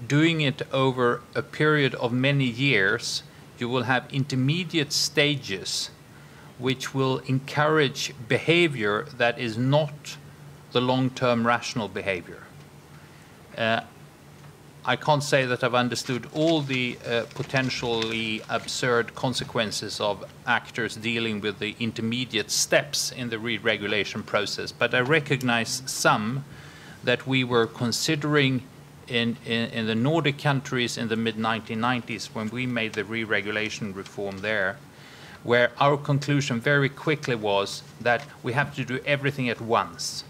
doing it over a period of many years, you will have intermediate stages which will encourage behavior that is not the long-term rational behavior. I can't say that I've understood all the potentially absurd consequences of actors dealing with the intermediate steps in the re-regulation process, but I recognize some that we were considering in the Nordic countries in the mid-1990s when we made the re-regulation reform there, where our conclusion very quickly was that we have to do everything at once,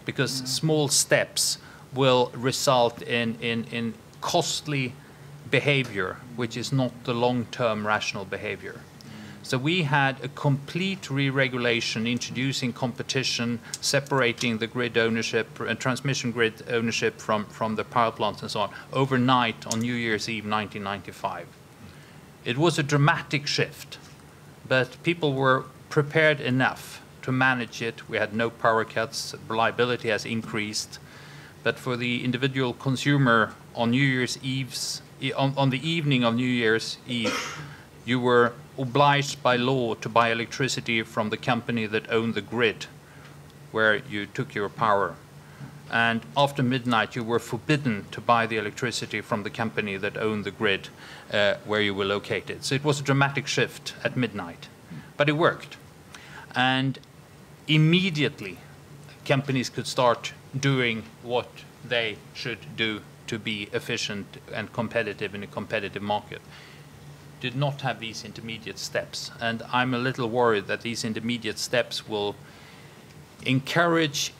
because small steps will result in costly behavior, which is not the long-term rational behavior. So we had a complete re-regulation, introducing competition, separating the grid ownership and transmission grid ownership from the power plants and so on, overnight on New Year's Eve 1995. It was a dramatic shift, but people were prepared enough to manage it. We had no power cuts, reliability has increased, but for the individual consumer on New Year's Eve's, on the evening of New Year's Eve, you were obliged by law to buy electricity from the company that owned the grid where you took your power. And after midnight, you were forbidden to buy the electricity from the company that owned the grid where you were located. So it was a dramatic shift at midnight, but it worked. And immediately, companies could start doing what they should do to be efficient and competitive in a competitive market. Did not have these intermediate steps, and I'm a little worried that these intermediate steps will encourage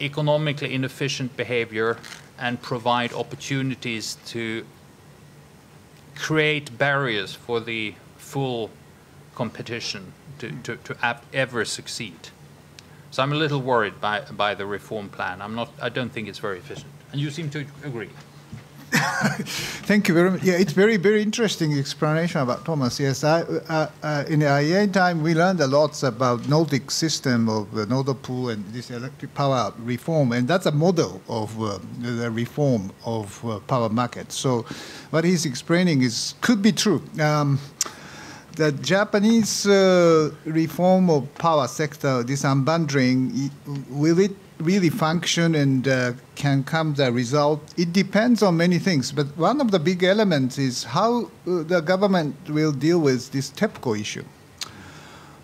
economically inefficient behavior and provide opportunities to create barriers for the full competition to ever succeed. So I'm a little worried by the reform plan. I don't think it's very efficient. And you seem to agree. Thank you very much. Yeah, it's very, very interesting explanation about Thomas. Yes, in the IEA time, we learned a lot about Nordic system of the nodal pool and this electric power reform, and that's a model of the reform of power market. So what he's explaining could be true. The Japanese reform of power sector, this unbundling, will it really function and can come the result? It depends on many things, but one of the big elements is how the government will deal with this TEPCO issue.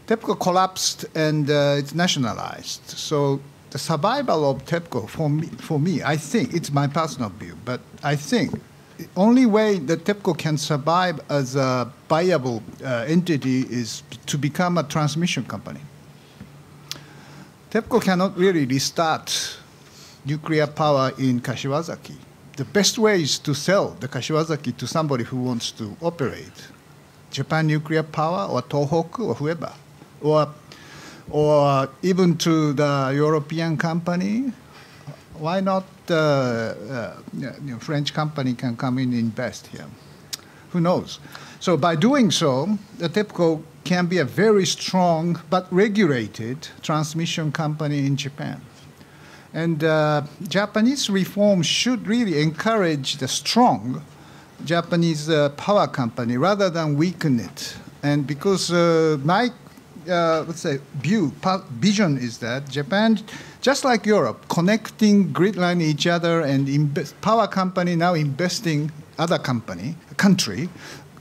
TEPCO collapsed and it's nationalized. So the survival of TEPCO, for me, I think, it's my personal view, but I think the only way that TEPCO can survive as a viable entity is to become a transmission company. TEPCO cannot really restart nuclear power in Kashiwazaki. The best way is to sell the Kashiwazaki to somebody who wants to operate. Japan Nuclear Power or Tohoku or whoever. Or even to the European company. Why not French company can come in and invest here? Who knows? So by doing so, the TEPCO can be a very strong but regulated transmission company in Japan. And Japanese reform should really encourage the strong Japanese power company rather than weaken it. And because my let's say, vision is that Japan, just like Europe, connecting grid line each other and power company now investing other country,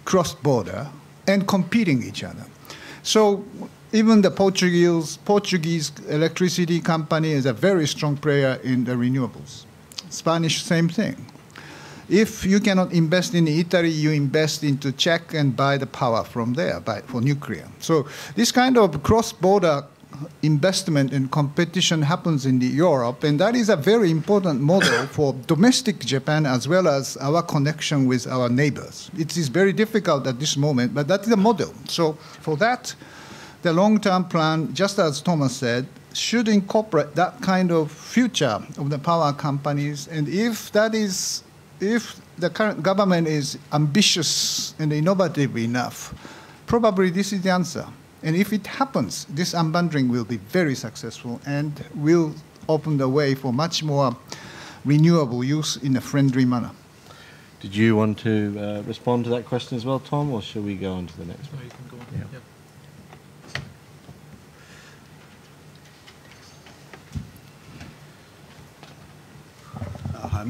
cross-border, and competing each other. So even the Portuguese electricity company is a very strong player in the renewables. Spanish, same thing. If you cannot invest in Italy, you invest into Czech and buy the power from there for nuclear. So this kind of cross-border investment and competition happens in Europe, and that is a very important model for domestic Japan as well as our connection with our neighbors. It is very difficult at this moment, but that is a model. So for that, the long-term plan, just as Thomas said, should incorporate that kind of future of the power companies. And if the current government is ambitious and innovative enough, probably this is the answer. And if it happens, this unbundling will be very successful and will open the way for much more renewable use in a friendly manner. Did you want to respond to that question as well, Tom, or shall we go on to the next one? No, you can go on. Yeah. Yeah.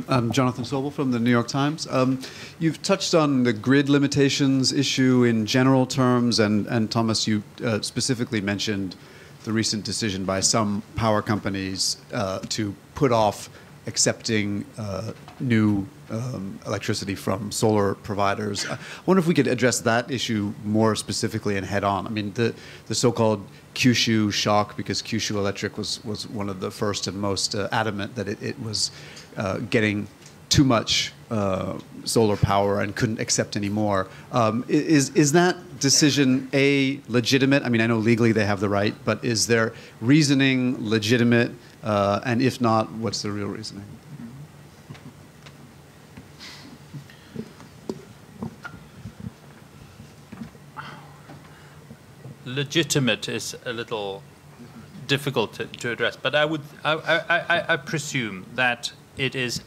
I'm Jonathan Sobel from the New York Times. You've touched on the grid limitations issue in general terms, and Thomas, you specifically mentioned the recent decision by some power companies to put off accepting new electricity from solar providers. I wonder if we could address that issue more specifically and head on. I mean, the so-called Kyushu shock, because Kyushu Electric was one of the first and most adamant that it was getting too much solar power and couldn't accept any more. Is that decision, A, legitimate? I mean, I know legally they have the right, but is their reasoning legitimate? And if not, what's the real reasoning? Legitimate is a little difficult to address, but I presume that it is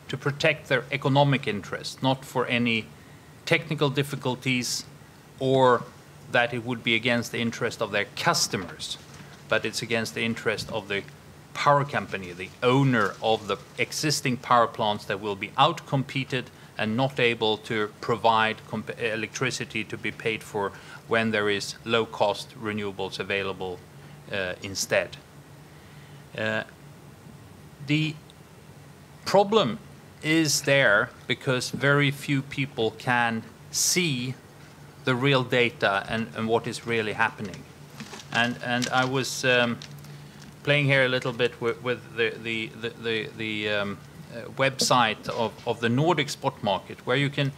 to protect their economic interest, not for any technical difficulties or that it would be against the interest of their customers, but it's against the interest of the power company, the owner of the existing power plants that will be outcompeted and not able to provide electricity to be paid for when there is low-cost renewables available instead. The problem is there because very few people can see the real data and what is really happening. And I was playing here a little bit with the website of the Nordic spot market, where you can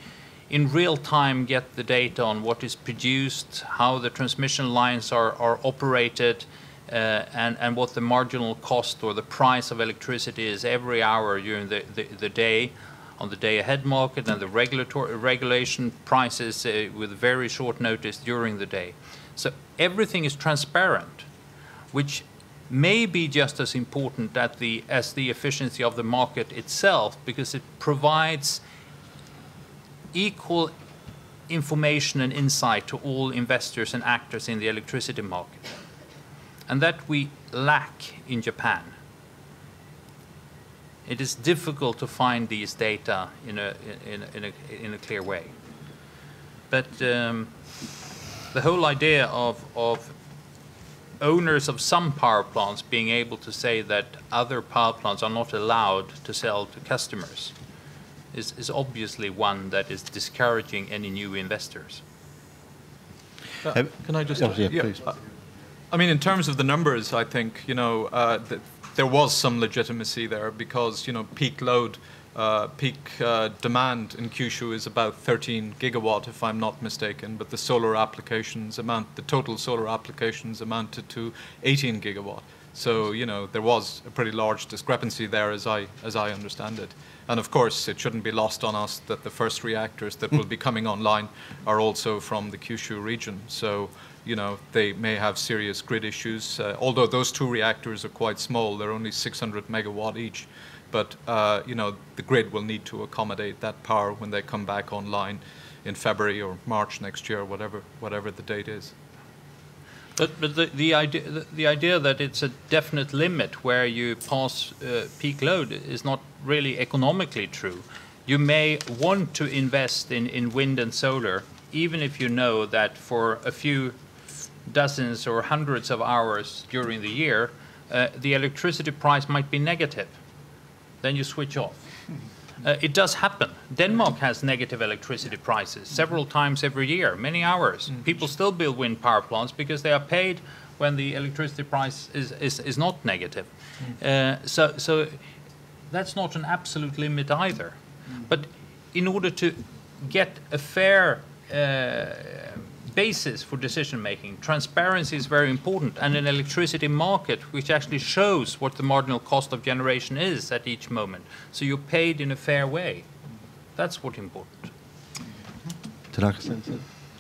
in real time get the data on what is produced, how the transmission lines are operated, and what the marginal cost or the price of electricity is every hour during the day, on the day-ahead market, and the regulation prices with very short notice during the day. So everything is transparent, which may be just as important as the efficiency of the market itself, because it provides equal information and insight to all investors and actors in the electricity market. And that we lack in Japan. It is difficult to find these data in a clear way. But the whole idea of owners of some power plants being able to say that other power plants are not allowed to sell to customers is obviously one that is discouraging any new investors. Can I just... Yeah, please. I mean, in terms of the numbers, I think, there was some legitimacy there because, peak load, peak demand in Kyushu is about 13 gigawatt, if I'm not mistaken, but the total solar applications amounted to 18 gigawatt. So, there was a pretty large discrepancy there as I understand it. And of course, it shouldn't be lost on us that the first reactors that will be coming online are also from the Kyushu region. So, they may have serious grid issues. Although those two reactors are quite small, they're only 600 megawatt each. But, the grid will need to accommodate that power when they come back online in February or March next year, whatever the date is. But the idea that it's a definite limit where you pass peak load is not really economically true. You may want to invest in wind and solar, even if you know that for a few dozens or hundreds of hours during the year, the electricity price might be negative. Then you switch off. It does happen. Denmark has negative electricity prices several times every year, many hours. People still build wind power plants because they are paid when the electricity price is not negative. So that's not an absolute limit either. But in order to get a fair basis for decision making, transparency is very important, and an electricity market which actually shows what the marginal cost of generation is at each moment, so you're paid in a fair way. That's what's important. Tanaka,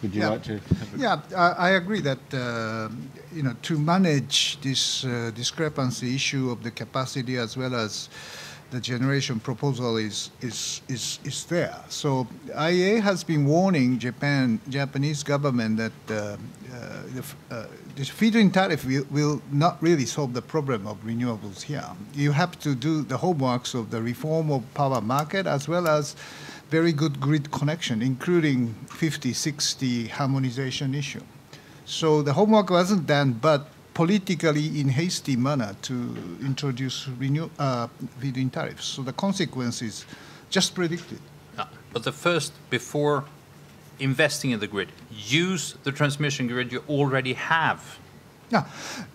would you like to? Yeah, I agree that to manage this discrepancy issue of the capacity as well as the generation proposal is there. So IEA has been warning Japanese government that this feed-in tariff will not really solve the problem of renewables here. You have to do the homeworks of the reform of power market as well as very good grid connection, including 50-60 harmonization issue. So the homework wasn't done, but politically in hasty manner to introduce feed-in tariffs. So the consequence is just predicted. But the first, before investing in the grid, use the transmission grid you already have. Yeah,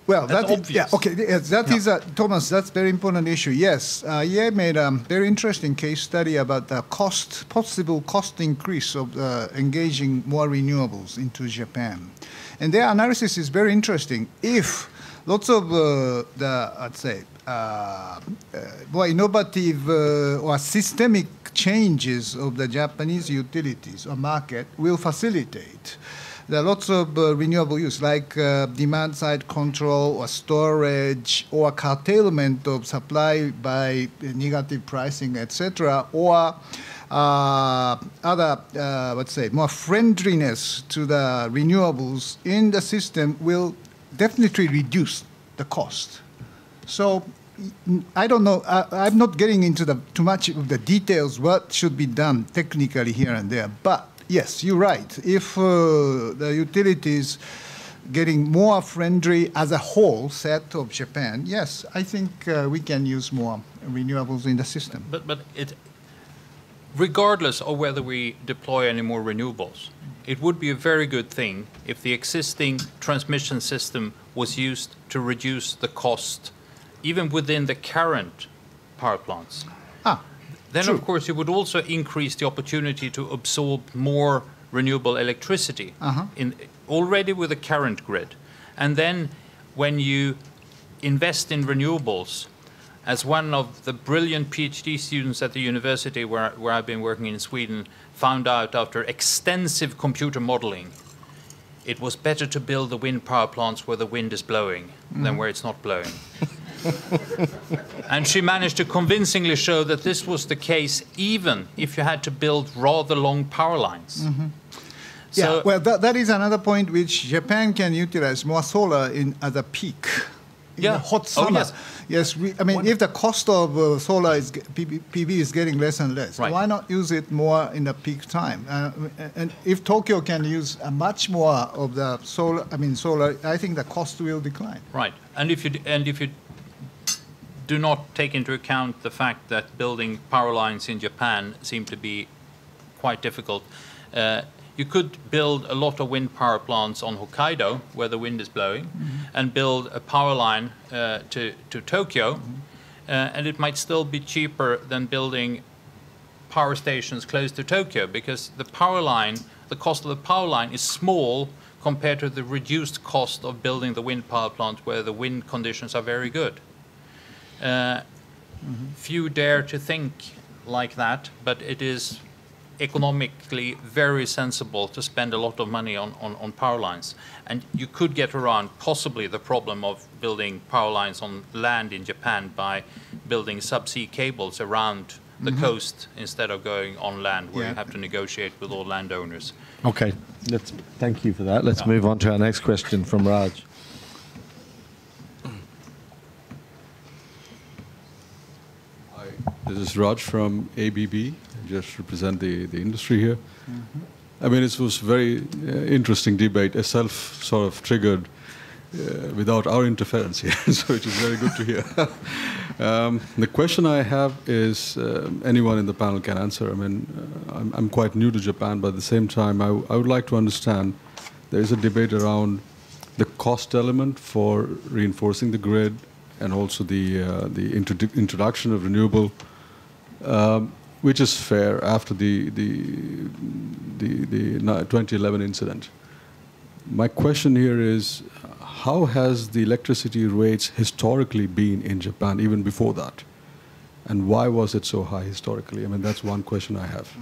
well, that's obvious. Yeah, okay, yes, that is, Thomas, that's a very important issue. Yes, IEA made a very interesting case study about the possible cost increase of engaging more renewables into Japan. And their analysis is very interesting. If lots of more innovative or systemic changes of the Japanese utilities or market will facilitate, there are lots of renewable use, like demand-side control or storage or curtailment of supply by negative pricing, etc., or other, more friendliness to the renewables in the system will definitely reduce the cost. So I don't know, I'm not getting into too much of the details what should be done technically here and there, but yes, you're right. If the utilities getting more friendly as a whole set of Japan, yes, I think we can use more renewables in the system. But regardless of whether we deploy any more renewables, it would be a very good thing if the existing transmission system was used to reduce the cost, even within the current power plants. Then, true. Of course, it would also increase the opportunity to absorb more renewable electricity already with the current grid. And then when you invest in renewables, as one of the brilliant PhD students at the university where I've been working in Sweden found out after extensive computer modeling, it was better to build the wind power plants where the wind is blowing than where it's not blowing. And she managed to convincingly show that this was the case even if you had to build rather long power lines. So, yeah, well, that is another point which Japan can utilize more solar as a peak. In the hot summer. Yes, if the cost of solar PV is getting less and less, why not use it more in the peak time? And if Tokyo can use much more of the solar, I think the cost will decline. Right, and if you do not take into account the fact that building power lines in Japan seem to be quite difficult, you could build a lot of wind power plants on Hokkaido, where the wind is blowing, and build a power line to Tokyo, and it might still be cheaper than building power stations close to Tokyo, because the cost of the power line is small compared to the reduced cost of building the wind power plant where the wind conditions are very good. Few dare to think like that, but it is economically very sensible to spend a lot of money on power lines. And you could get around possibly the problem of building power lines on land in Japan by building subsea cables around the coast instead of going on land where you have to negotiate with all landowners. Okay, thank you for that. Let's move on to our next question from Raj. This is Raj from ABB. I just represent the industry here. I mean, it was very interesting debate, a self sort of triggered without our interference here, so which is very good to hear. The question I have is, anyone in the panel can answer. I mean, I'm quite new to Japan, but at the same time, I would like to understand, there is a debate around the cost element for reinforcing the grid and also the introduction of renewable, which is fair after the 2011 incident. My question here is, how has the electricity rates historically been in Japan, even before that? And why was it so high historically? I mean, that's one question I have.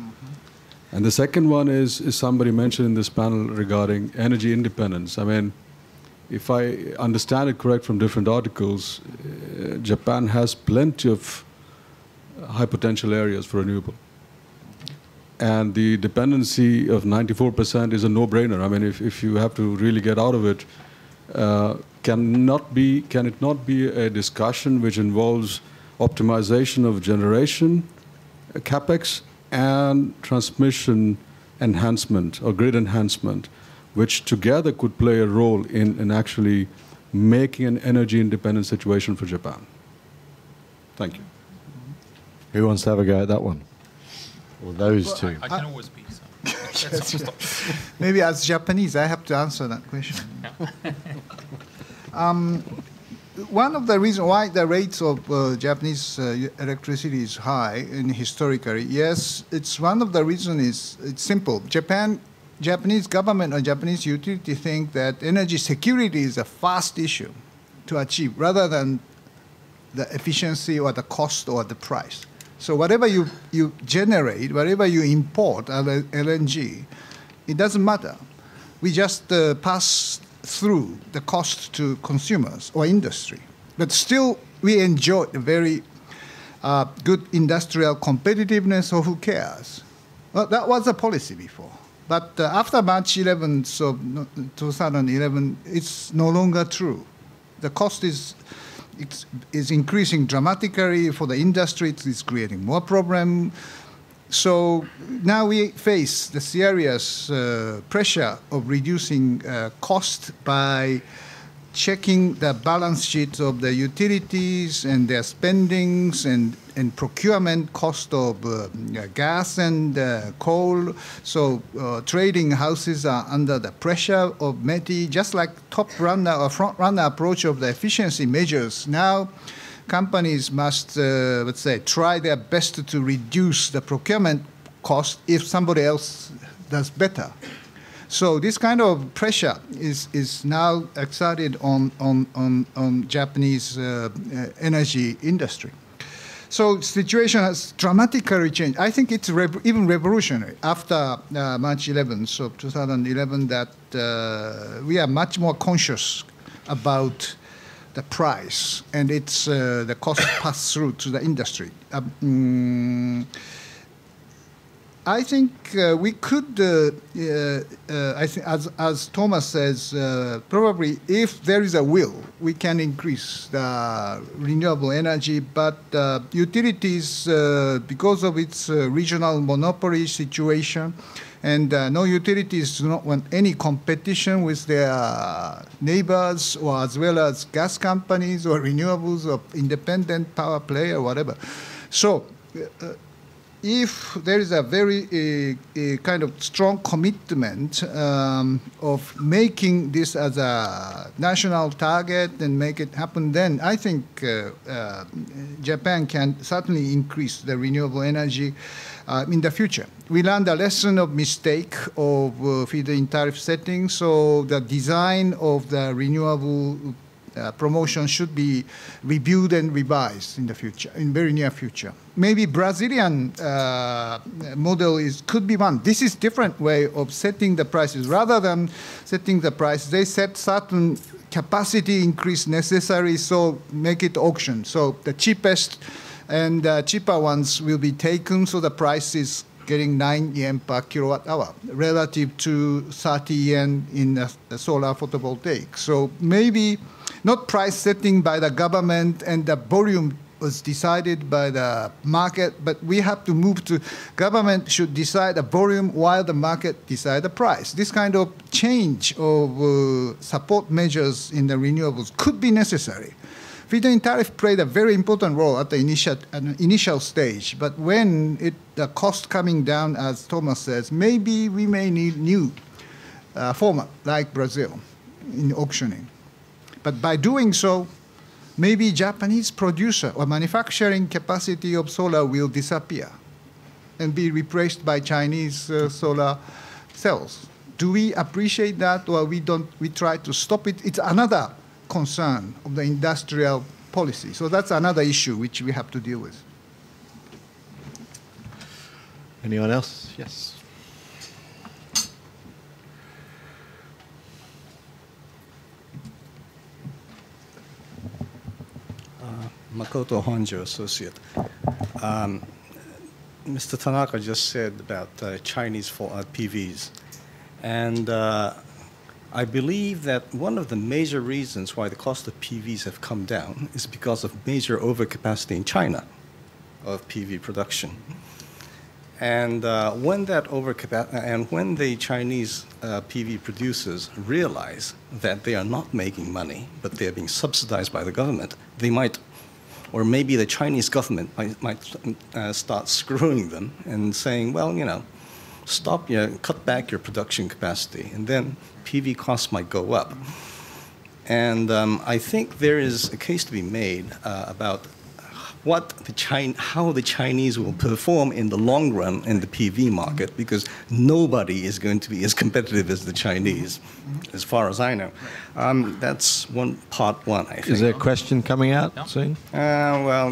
And the second one is somebody mentioned in this panel regarding energy independence. I mean, if I understand it correct from different articles, Japan has plenty of high potential areas for renewable. And the dependency of 94% is a no-brainer. I mean, if you have to really get out of it, can it not be a discussion which involves optimization of generation, capex, and transmission enhancement or grid enhancement, which together could play a role in actually making an energy independent situation for Japan? Thank you. Who wants to have a go at that one? Or those two? I can always be. So. Maybe as Japanese, I have to answer that question. One of the reasons why the rates of Japanese electricity is high in historically, yes, it's one of the reasons is it's simple. Japanese government or Japanese utility think that energy security is a fast issue to achieve rather than the efficiency or the cost or the price. So whatever you generate, whatever you import, LNG, it doesn't matter. We just pass through the cost to consumers or industry. But still, we enjoy a very good industrial competitiveness, so who cares? Well, that was a policy before. But after March 11th, so 2011, it's no longer true. The cost is increasing dramatically for the industry. It's creating more problem. So now we face the serious pressure of reducing cost by checking the balance sheets of the utilities and their spendings and procurement cost of gas and coal. So trading houses are under the pressure of METI, just like top runner or front runner approach of the efficiency measures. Now companies must, let's say, try their best to reduce the procurement cost if somebody else does better. So this kind of pressure is now exerted on Japanese energy industry. So situation has dramatically changed. I think it's even revolutionary after March 11th, so 2011, that we are much more conscious about the price and its the cost pass through to the industry. I think we could, I think as Tomas says, probably if there is a will, we can increase the renewable energy, but utilities, because of its regional monopoly situation, and no utilities do not want any competition with their neighbors or as well as gas companies or renewables or independent power player or whatever. So if there is a very kind of strong commitment of making this as a national target and make it happen, then I think Japan can certainly increase the renewable energy in the future. We learned a lesson of mistake of feed-in tariff setting, so the design of the renewable promotion should be reviewed and revised in the future, in very near future. Maybe Brazilian model could be one. This is different way of setting the prices. Rather than setting the price, they set certain capacity increase necessary, so make it auction. So the cheapest and cheaper ones will be taken, so the price is getting 9 yen per kilowatt hour, relative to 30 yen in the solar photovoltaic. So maybe not price setting by the government and the volume was decided by the market, but we have to move to government should decide the volume while the market decide the price. This kind of change of support measures in the renewables could be necessary. Feed-in tariff played a very important role at the initial stage, but when the cost coming down, as Tomas says, maybe we may need new format like Brazil in auctioning. But by doing so, maybe Japanese producer or manufacturing capacity of solar will disappear and be replaced by Chinese solar cells. Do we appreciate that, or we try to stop it? It's another concern of the industrial policy. So that's another issue which we have to deal with. Anyone else? Yes. Makoto Honjo, associate. Mr. Tanaka just said about Chinese PVs. And I believe that one of the major reasons why the cost of PVs have come down is because of major overcapacity in China of PV production. And when that when the Chinese PV producers realize that they are not making money, but they are being subsidized by the government, they might, or maybe the Chinese government might start screwing them and saying, well, you know, cut back your production capacity, and then PV costs might go up. And I think there is a case to be made about how the Chinese will perform in the long run in the PV market, because nobody is going to be as competitive as the Chinese, as far as I know. That's part one, I think. Is there a question coming out soon? Well,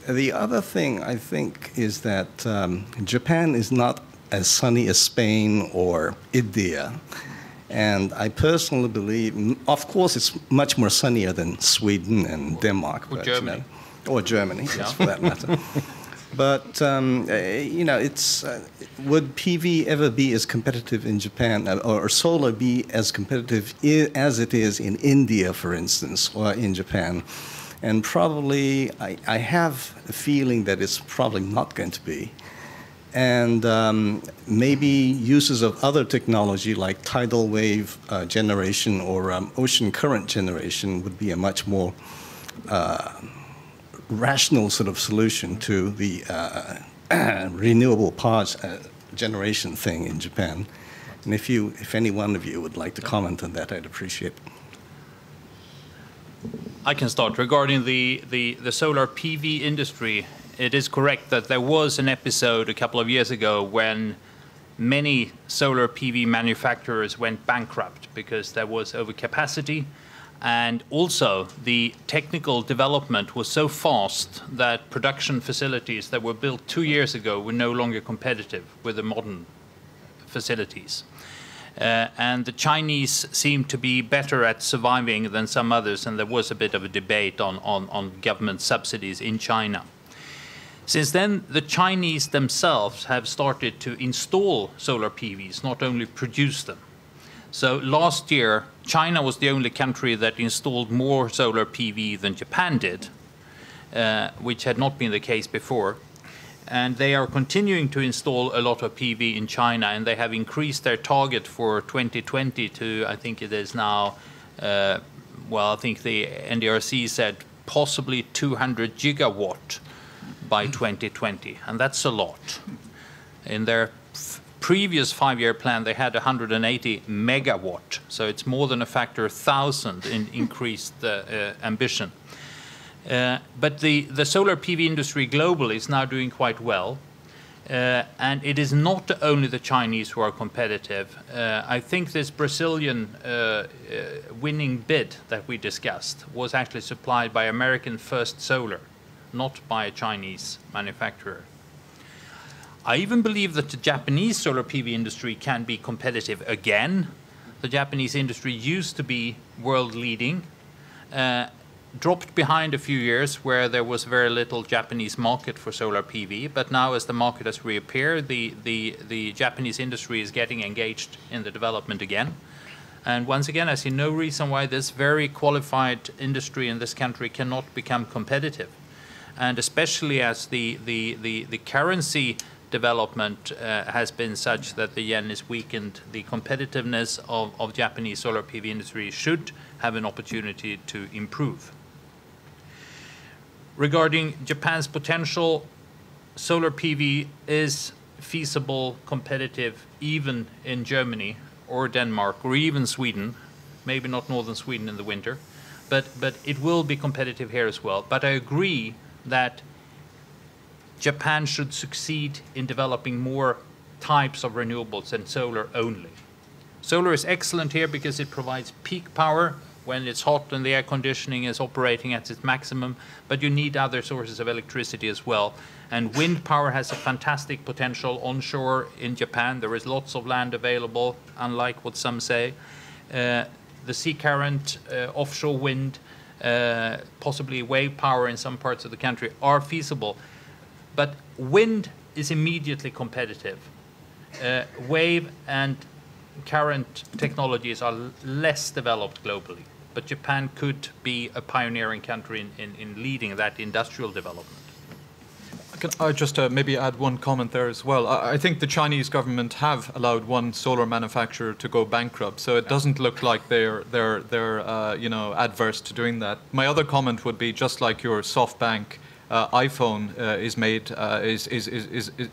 the other thing I think is that Japan is not as sunny as Spain or India. And I personally believe, of course, it's much more sunnier than Sweden and Denmark. Or Germany. Or Germany, yes, for that matter. But, you know, would PV ever be as competitive in Japan, or solar be as competitive as it is in India, for instance, or in Japan? And probably, I have a feeling that it's probably not going to be. And maybe uses of other technology like tidal wave generation or ocean current generation would be a much more rational sort of solution to the renewable power generation thing in Japan. And if any one of you would like to comment on that, I'd appreciate it. I can start. Regarding the solar PV industry, it is correct that there was an episode a couple of years ago when many solar PV manufacturers went bankrupt because there was overcapacity, and also the technical development was so fast that production facilities that were built 2 years ago were no longer competitive with the modern facilities. And the Chinese seem to be better at surviving than some others, and there was a bit of a debate on government subsidies in China. Since then, the Chinese themselves have started to install solar PVs, not only produce them. So last year, China was the only country that installed more solar PV than Japan did, which had not been the case before. And they are continuing to install a lot of PV in China, and they have increased their target for 2020 to, I think it is now, well, I think the NDRC said possibly 200 gigawatt by 2020, and that's a lot. In their previous 5-year plan, they had 180 megawatt, so it's more than a factor 1,000 in increased ambition. But the solar PV industry globally is now doing quite well, and it is not only the Chinese who are competitive. I think this Brazilian winning bid that we discussed was actually supplied by American First Solar, not by a Chinese manufacturer. I even believe that the Japanese solar PV industry can be competitive again. The Japanese industry used to be world leading, dropped behind a few years where there was very little Japanese market for solar PV, but now as the market has reappeared, the Japanese industry is getting engaged in the development again. And once again, I see no reason why this very qualified industry in this country cannot become competitive. And especially as the currency development has been such that the yen is weakened, the competitiveness of Japanese solar PV industry should have an opportunity to improve. Regarding Japan's potential, solar PV is feasible, competitive, even in Germany or Denmark or even Sweden, maybe not northern Sweden in the winter, but it will be competitive here as well. But I agree that Japan should succeed in developing more types of renewables than solar only. Solar is excellent here because it provides peak power when it's hot and the air conditioning is operating at its maximum, but you need other sources of electricity as well. And wind power has a fantastic potential onshore in Japan. There is lots of land available, unlike what some say. The sea current, offshore wind, possibly wave power in some parts of the country are feasible. But wind is immediately competitive. Wave and current technologies are less developed globally. But Japan could be a pioneering country in leading that industrial development. Can I just maybe add one comment there as well? I think the Chinese government have allowed one solar manufacturer to go bankrupt, so it doesn't look like they're you know, adverse to doing that. My other comment would be, just like your SoftBank iPhone is made,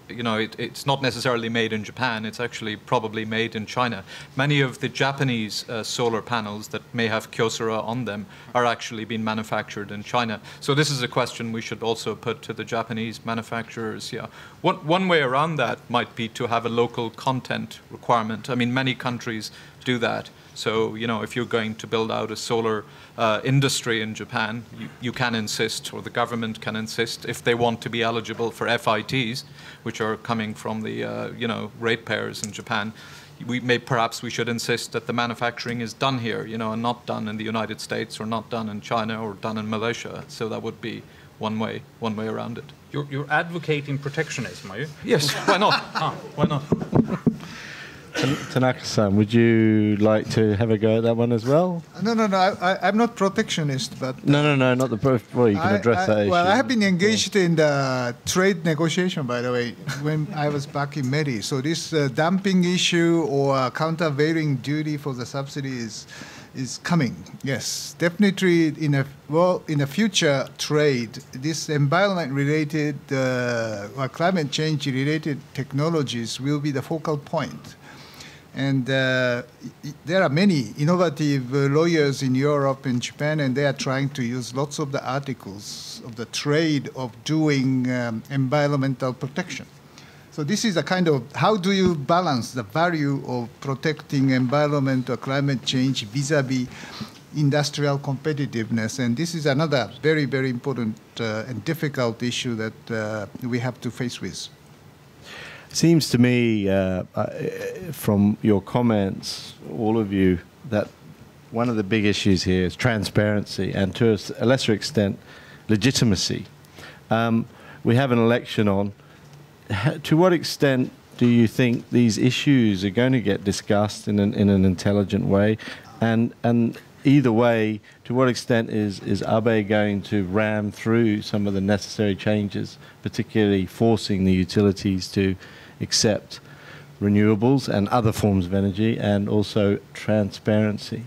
you know, it's not necessarily made in Japan, it's actually probably made in China. Many of the Japanese solar panels that may have Kyocera on them are actually being manufactured in China. So this is a question we should also put to the Japanese manufacturers. Yeah, one way around that might be to have a local content requirement. I mean, many countries do that. So, you know, if you're going to build out a solar industry in Japan, you can insist, or the government can insist, if they want to be eligible for FITs, which are coming from the, you know, ratepayers in Japan, perhaps we should insist that the manufacturing is done here, you know, and not done in the United States, or not done in China, or done in Malaysia. So that would be one way around it. You're advocating protectionism, are you? Yes, why not? Why not? Tanaka-san, would you like to have a go at that one as well? No. I'm not protectionist, but... No, not the... Well, you can address that issue. Well, I have been engaged in the trade negotiation, by the way, when I was back in MERI. So this dumping issue or countervailing duty for the subsidy is coming. Yes, definitely in a future trade, this environment-related or climate change-related technologies will be the focal point. And there are many innovative lawyers in Europe and Japan, and they are trying to use lots of the articles of the trade of doing environmental protection. So this is a kind of, how do you balance the value of protecting environment or climate change vis-a-vis industrial competitiveness? And this is another very, very important and difficult issue that we have to face with. Seems to me, from your comments, all of you, that one of the big issues here is transparency and, to a lesser extent, legitimacy. We have an election on. To what extent do you think these issues are going to get discussed in an intelligent way? And either way, to what extent is Abe going to ram through some of the necessary changes, particularly forcing the utilities to accept renewables and other forms of energy, and also transparency?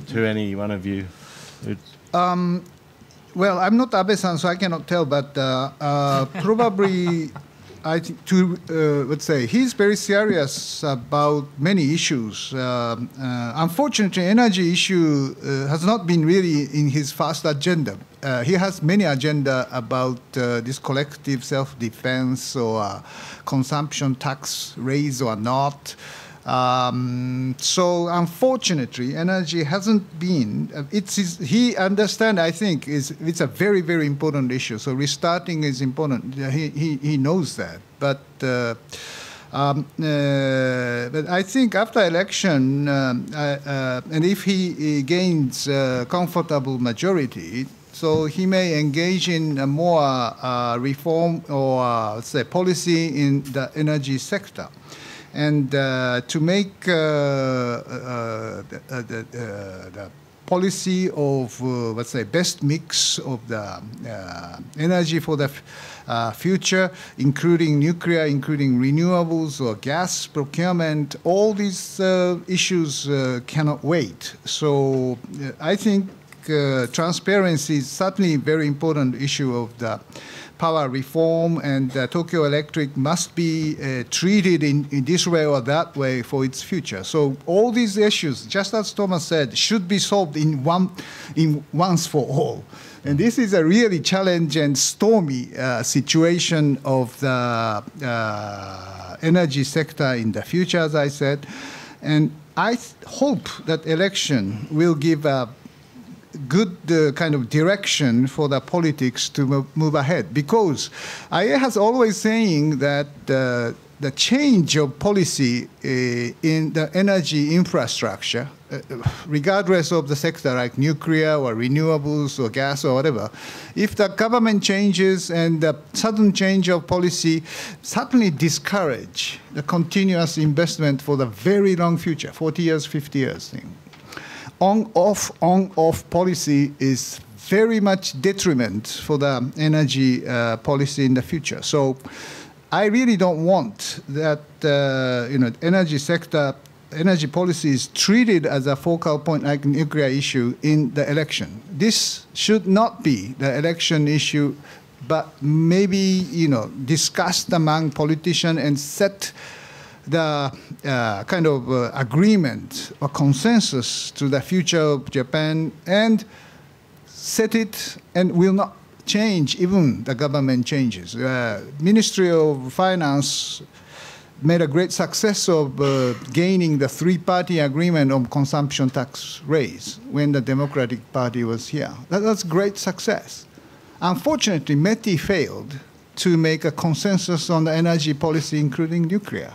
To any one of you. Well, I'm not Abe-san, so I cannot tell, but probably, I think, let's say, he's very serious about many issues. Unfortunately, energy issue has not been really in his first agenda. He has many agenda about this collective self-defense or consumption tax raise or not. So unfortunately, energy hasn't been. He understands. I think it's a very, very important issue. So restarting is important. He knows that. But I think after election, and if he gains a comfortable majority, so he may engage in a more reform or say policy in the energy sector. And to make the policy of, let's say, best mix of the energy for the future, including nuclear, including renewables or gas procurement, all these issues cannot wait. So I think transparency is certainly a very important issue of the power reform, and Tokyo Electric must be treated in this way or that way for its future. So all these issues, just as Thomas said, should be solved once for all. And this is a really challenging and stormy situation of the energy sector in the future, as I said. And I hope that election will give a good kind of direction for the politics to move ahead, because IEA has always saying that the change of policy in the energy infrastructure, regardless of the sector like nuclear or renewables or gas or whatever, if the government changes and the sudden change of policy certainly discourage the continuous investment for the very long future, 40 years, 50 years thing. On-off policy is very much detriment for the energy policy in the future. So I really don't want that energy sector, energy policy is treated as a focal point like nuclear issue in the election. This should not be the election issue, but maybe discussed among politicians and set the kind of agreement or consensus to the future of Japan, and set it and will not change even the government changes. Ministry of Finance made a great success of gaining the three-party agreement on consumption tax raise when the Democratic Party was here. That's great success. Unfortunately, METI failed to make a consensus on the energy policy, including nuclear.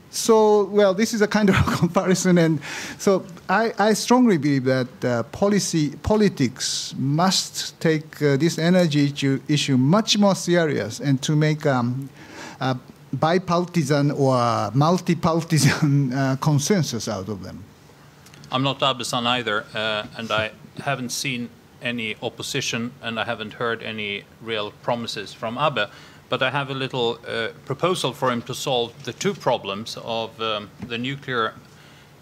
So, well, this is a kind of comparison, and so I strongly believe that politics must take this energy issue much more serious, and to make a bipartisan or multi-partisan consensus out of them. I'm not Abe-san either, and I haven't seen any opposition, and I haven't heard any real promises from Abe. But I have a little proposal for him to solve the two problems of the nuclear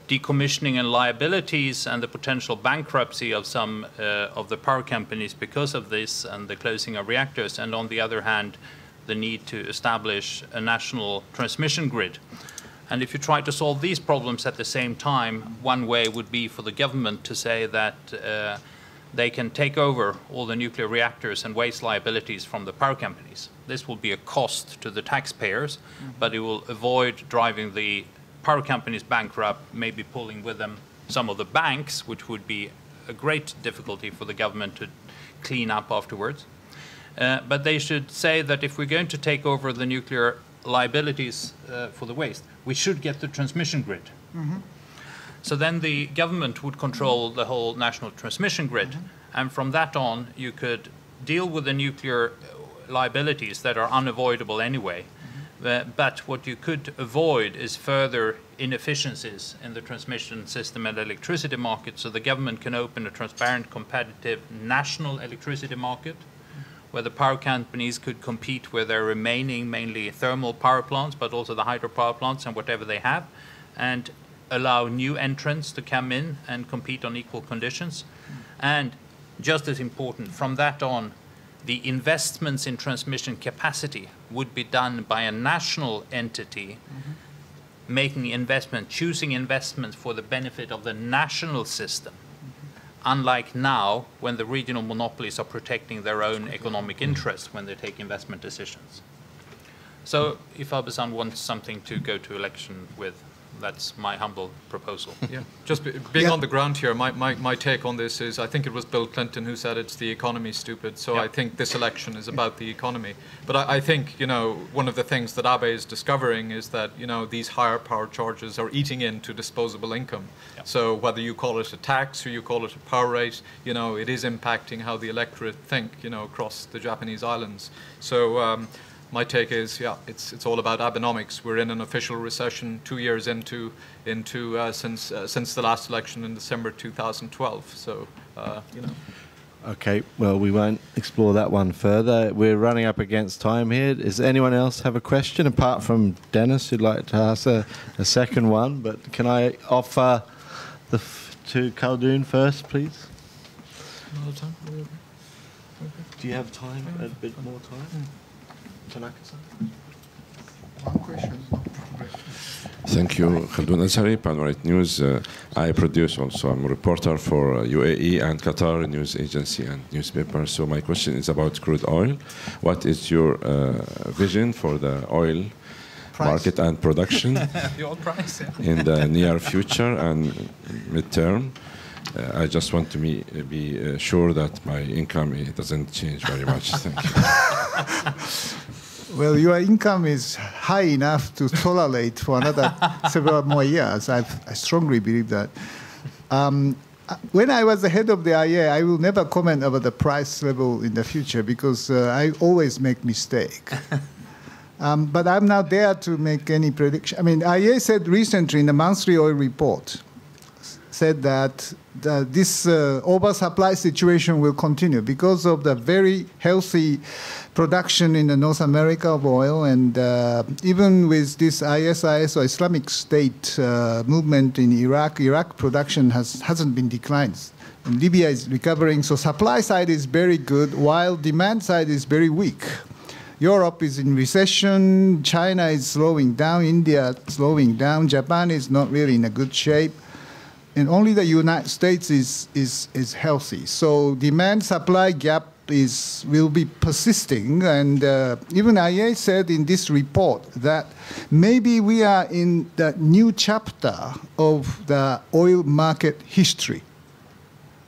decommissioning and liabilities and the potential bankruptcy of some of the power companies because of this and the closing of reactors, and on the other hand, the need to establish a national transmission grid. And if you try to solve these problems at the same time, one way would be for the government to say that they can take over all the nuclear reactors and waste liabilities from the power companies. This will be a cost to the taxpayers, but it will avoid driving the power companies bankrupt, maybe pulling with them some of the banks, which would be a great difficulty for the government to clean up afterwards. But they should say that if we're going to take over the nuclear liabilities for the waste, we should get the transmission grid. So then the government would control the whole national transmission grid, and from that on you could deal with the nuclear liabilities that are unavoidable anyway. But what you could avoid is further inefficiencies in the transmission system and electricity market, so the government can open a transparent, competitive national electricity market where the power companies could compete with their remaining mainly thermal power plants, but also the hydropower plants and whatever they have, and allow new entrants to come in and compete on equal conditions. And just as important, from that on, the investments in transmission capacity would be done by a national entity, making investment, choosing investments for the benefit of the national system, unlike now when the regional monopolies are protecting their own economic interests when they take investment decisions. So if Abe-san wants something to go to election with, that's my humble proposal. Yeah, just being on the ground here, my take on this is, I think it was Bill Clinton who said it's the economy, stupid. So I think this election is about the economy. But I think, one of the things that Abe is discovering is that, these higher power charges are eating into disposable income. Yeah. So whether you call it a tax or you call it a power rate, it is impacting how the electorate think, across the Japanese islands. So my take is, yeah, it's all about Abenomics. We're in an official recession 2 years into since the last election in December 2012. So, you know. Okay, well, we won't explore that one further. We're running up against time here. Does anyone else have a question, apart from Dennis, who'd like to ask a second one? But can I offer to Khaldoon first, please? Do you have time? A bit more time? Tanaka-san? One question. Thank you, Khaldoon Azhari, Panoramic News. I produce also. I'm a reporter for UAE and Qatar news agency and newspaper. So my question is about crude oil. What is your vision for the oil market and production The oil price, yeah. in the near future and midterm? I just want to be sure that my income doesn't change very much. Thank you. Well, your income is high enough to tolerate for another several more years. I strongly believe that. When I was the head of the IEA, I will never comment about the price level in the future because I always make mistake. But I'm not there to make any prediction. I mean, IEA said recently in the monthly oil report, said that this oversupply situation will continue because of the very healthy production in the North America of oil, and even with this ISIS or Islamic State movement in Iraq, Iraq production hasn't been declined. And Libya is recovering, so supply side is very good, while demand side is very weak. Europe is in recession, China is slowing down, India slowing down, Japan is not really in a good shape. And only the United States is healthy. So demand-supply gap will be persisting. And even IEA said in this report that maybe we are in the new chapter of the oil market history.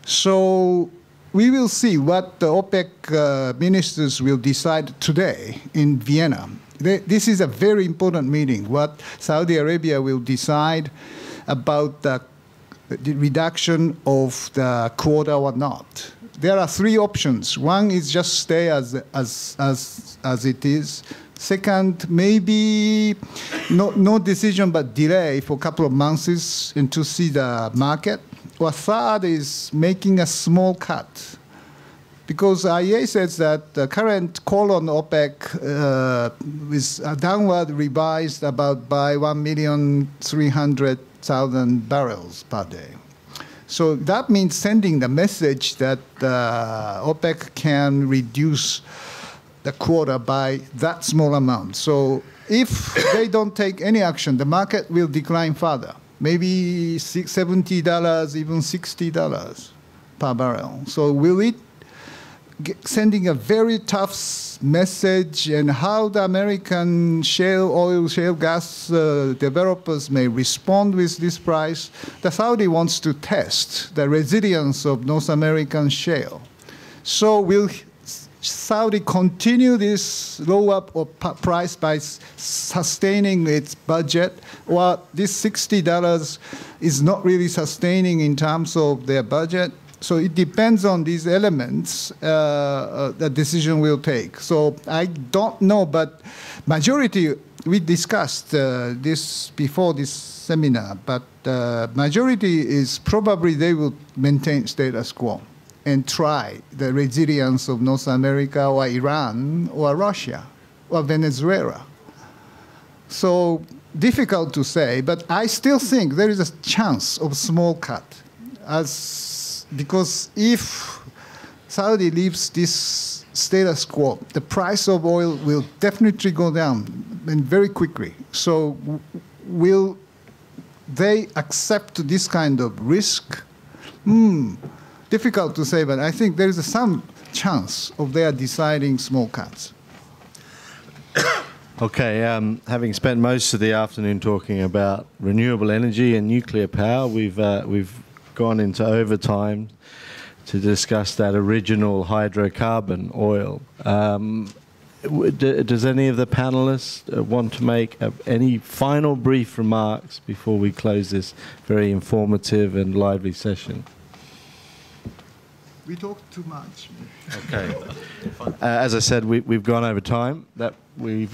So we will see what the OPEC ministers will decide today in Vienna. This is a very important meeting, what Saudi Arabia will decide about the reduction of the quota or not. There are three options. One is just stay as it is. Second, maybe no decision but delay for a couple of months and to see the market. Or third is making a small cut. Because IEA says that the current call on OPEC is downward revised about by 1,300,000 barrels per day. So that means sending the message that OPEC can reduce the quota by that small amount. So if they don't take any action, the market will decline further, maybe $70, even $60 per barrel. So will it sending a very tough message, and how the American shale oil, shale gas developers may respond with this price? The Saudi wants to test the resilience of North American shale. So will Saudi continue this low up of price by sustaining its budget, or this $60 is not really sustaining in terms of their budget? So it depends on these elements the decision will take. So I don't know, but majority, we discussed this before this seminar, but majority is probably they will maintain status quo and try the resilience of North America or Iran or Russia or Venezuela. So difficult to say, but I still think there is a chance of small cut because if Saudi leaves this status quo, the price of oil will definitely go down and very quickly. So will they accept this kind of risk? Difficult to say, but I think there is some chance of their deciding small cuts. Okay, having spent most of the afternoon talking about renewable energy and nuclear power, we've gone into overtime to discuss that original hydrocarbon oil. Does any of the panelists want to make any final brief remarks before we close this very informative and lively session? We talked too much. Okay. As I said, we've gone over time. That we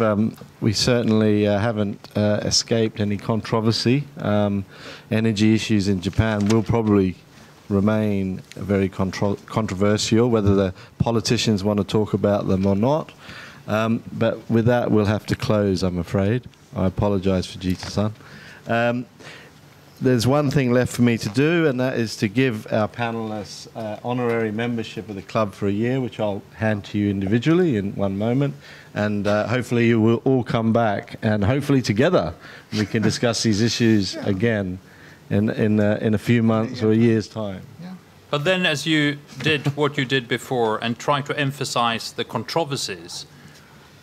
certainly haven't escaped any controversy. Energy issues in Japan will probably remain very controversial, whether the politicians want to talk about them or not. But with that, we'll have to close, I'm afraid. I apologize, Fujita-san. There's one thing left for me to do, and that is to give our panelists honorary membership of the club for a year, which I'll hand to you individually in one moment. And hopefully you will all come back, and hopefully together we can discuss these issues again in a few months or a year's time. Yeah. But then, as you did what you did before and try to emphasize the controversies,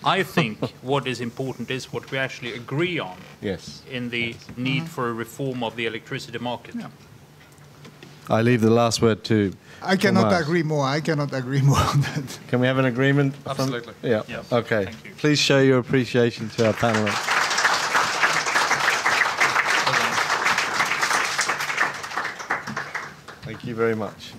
I think what is important is what we actually agree on. Yes. In the need for a reform of the electricity market. Yeah. I leave the last word to I cannot Tomas. agree more. I cannot agree more on that. Can we have an agreement? Absolutely. Yeah. Yes. Okay. Thank you. Please show your appreciation to our panelists. Thank you very much.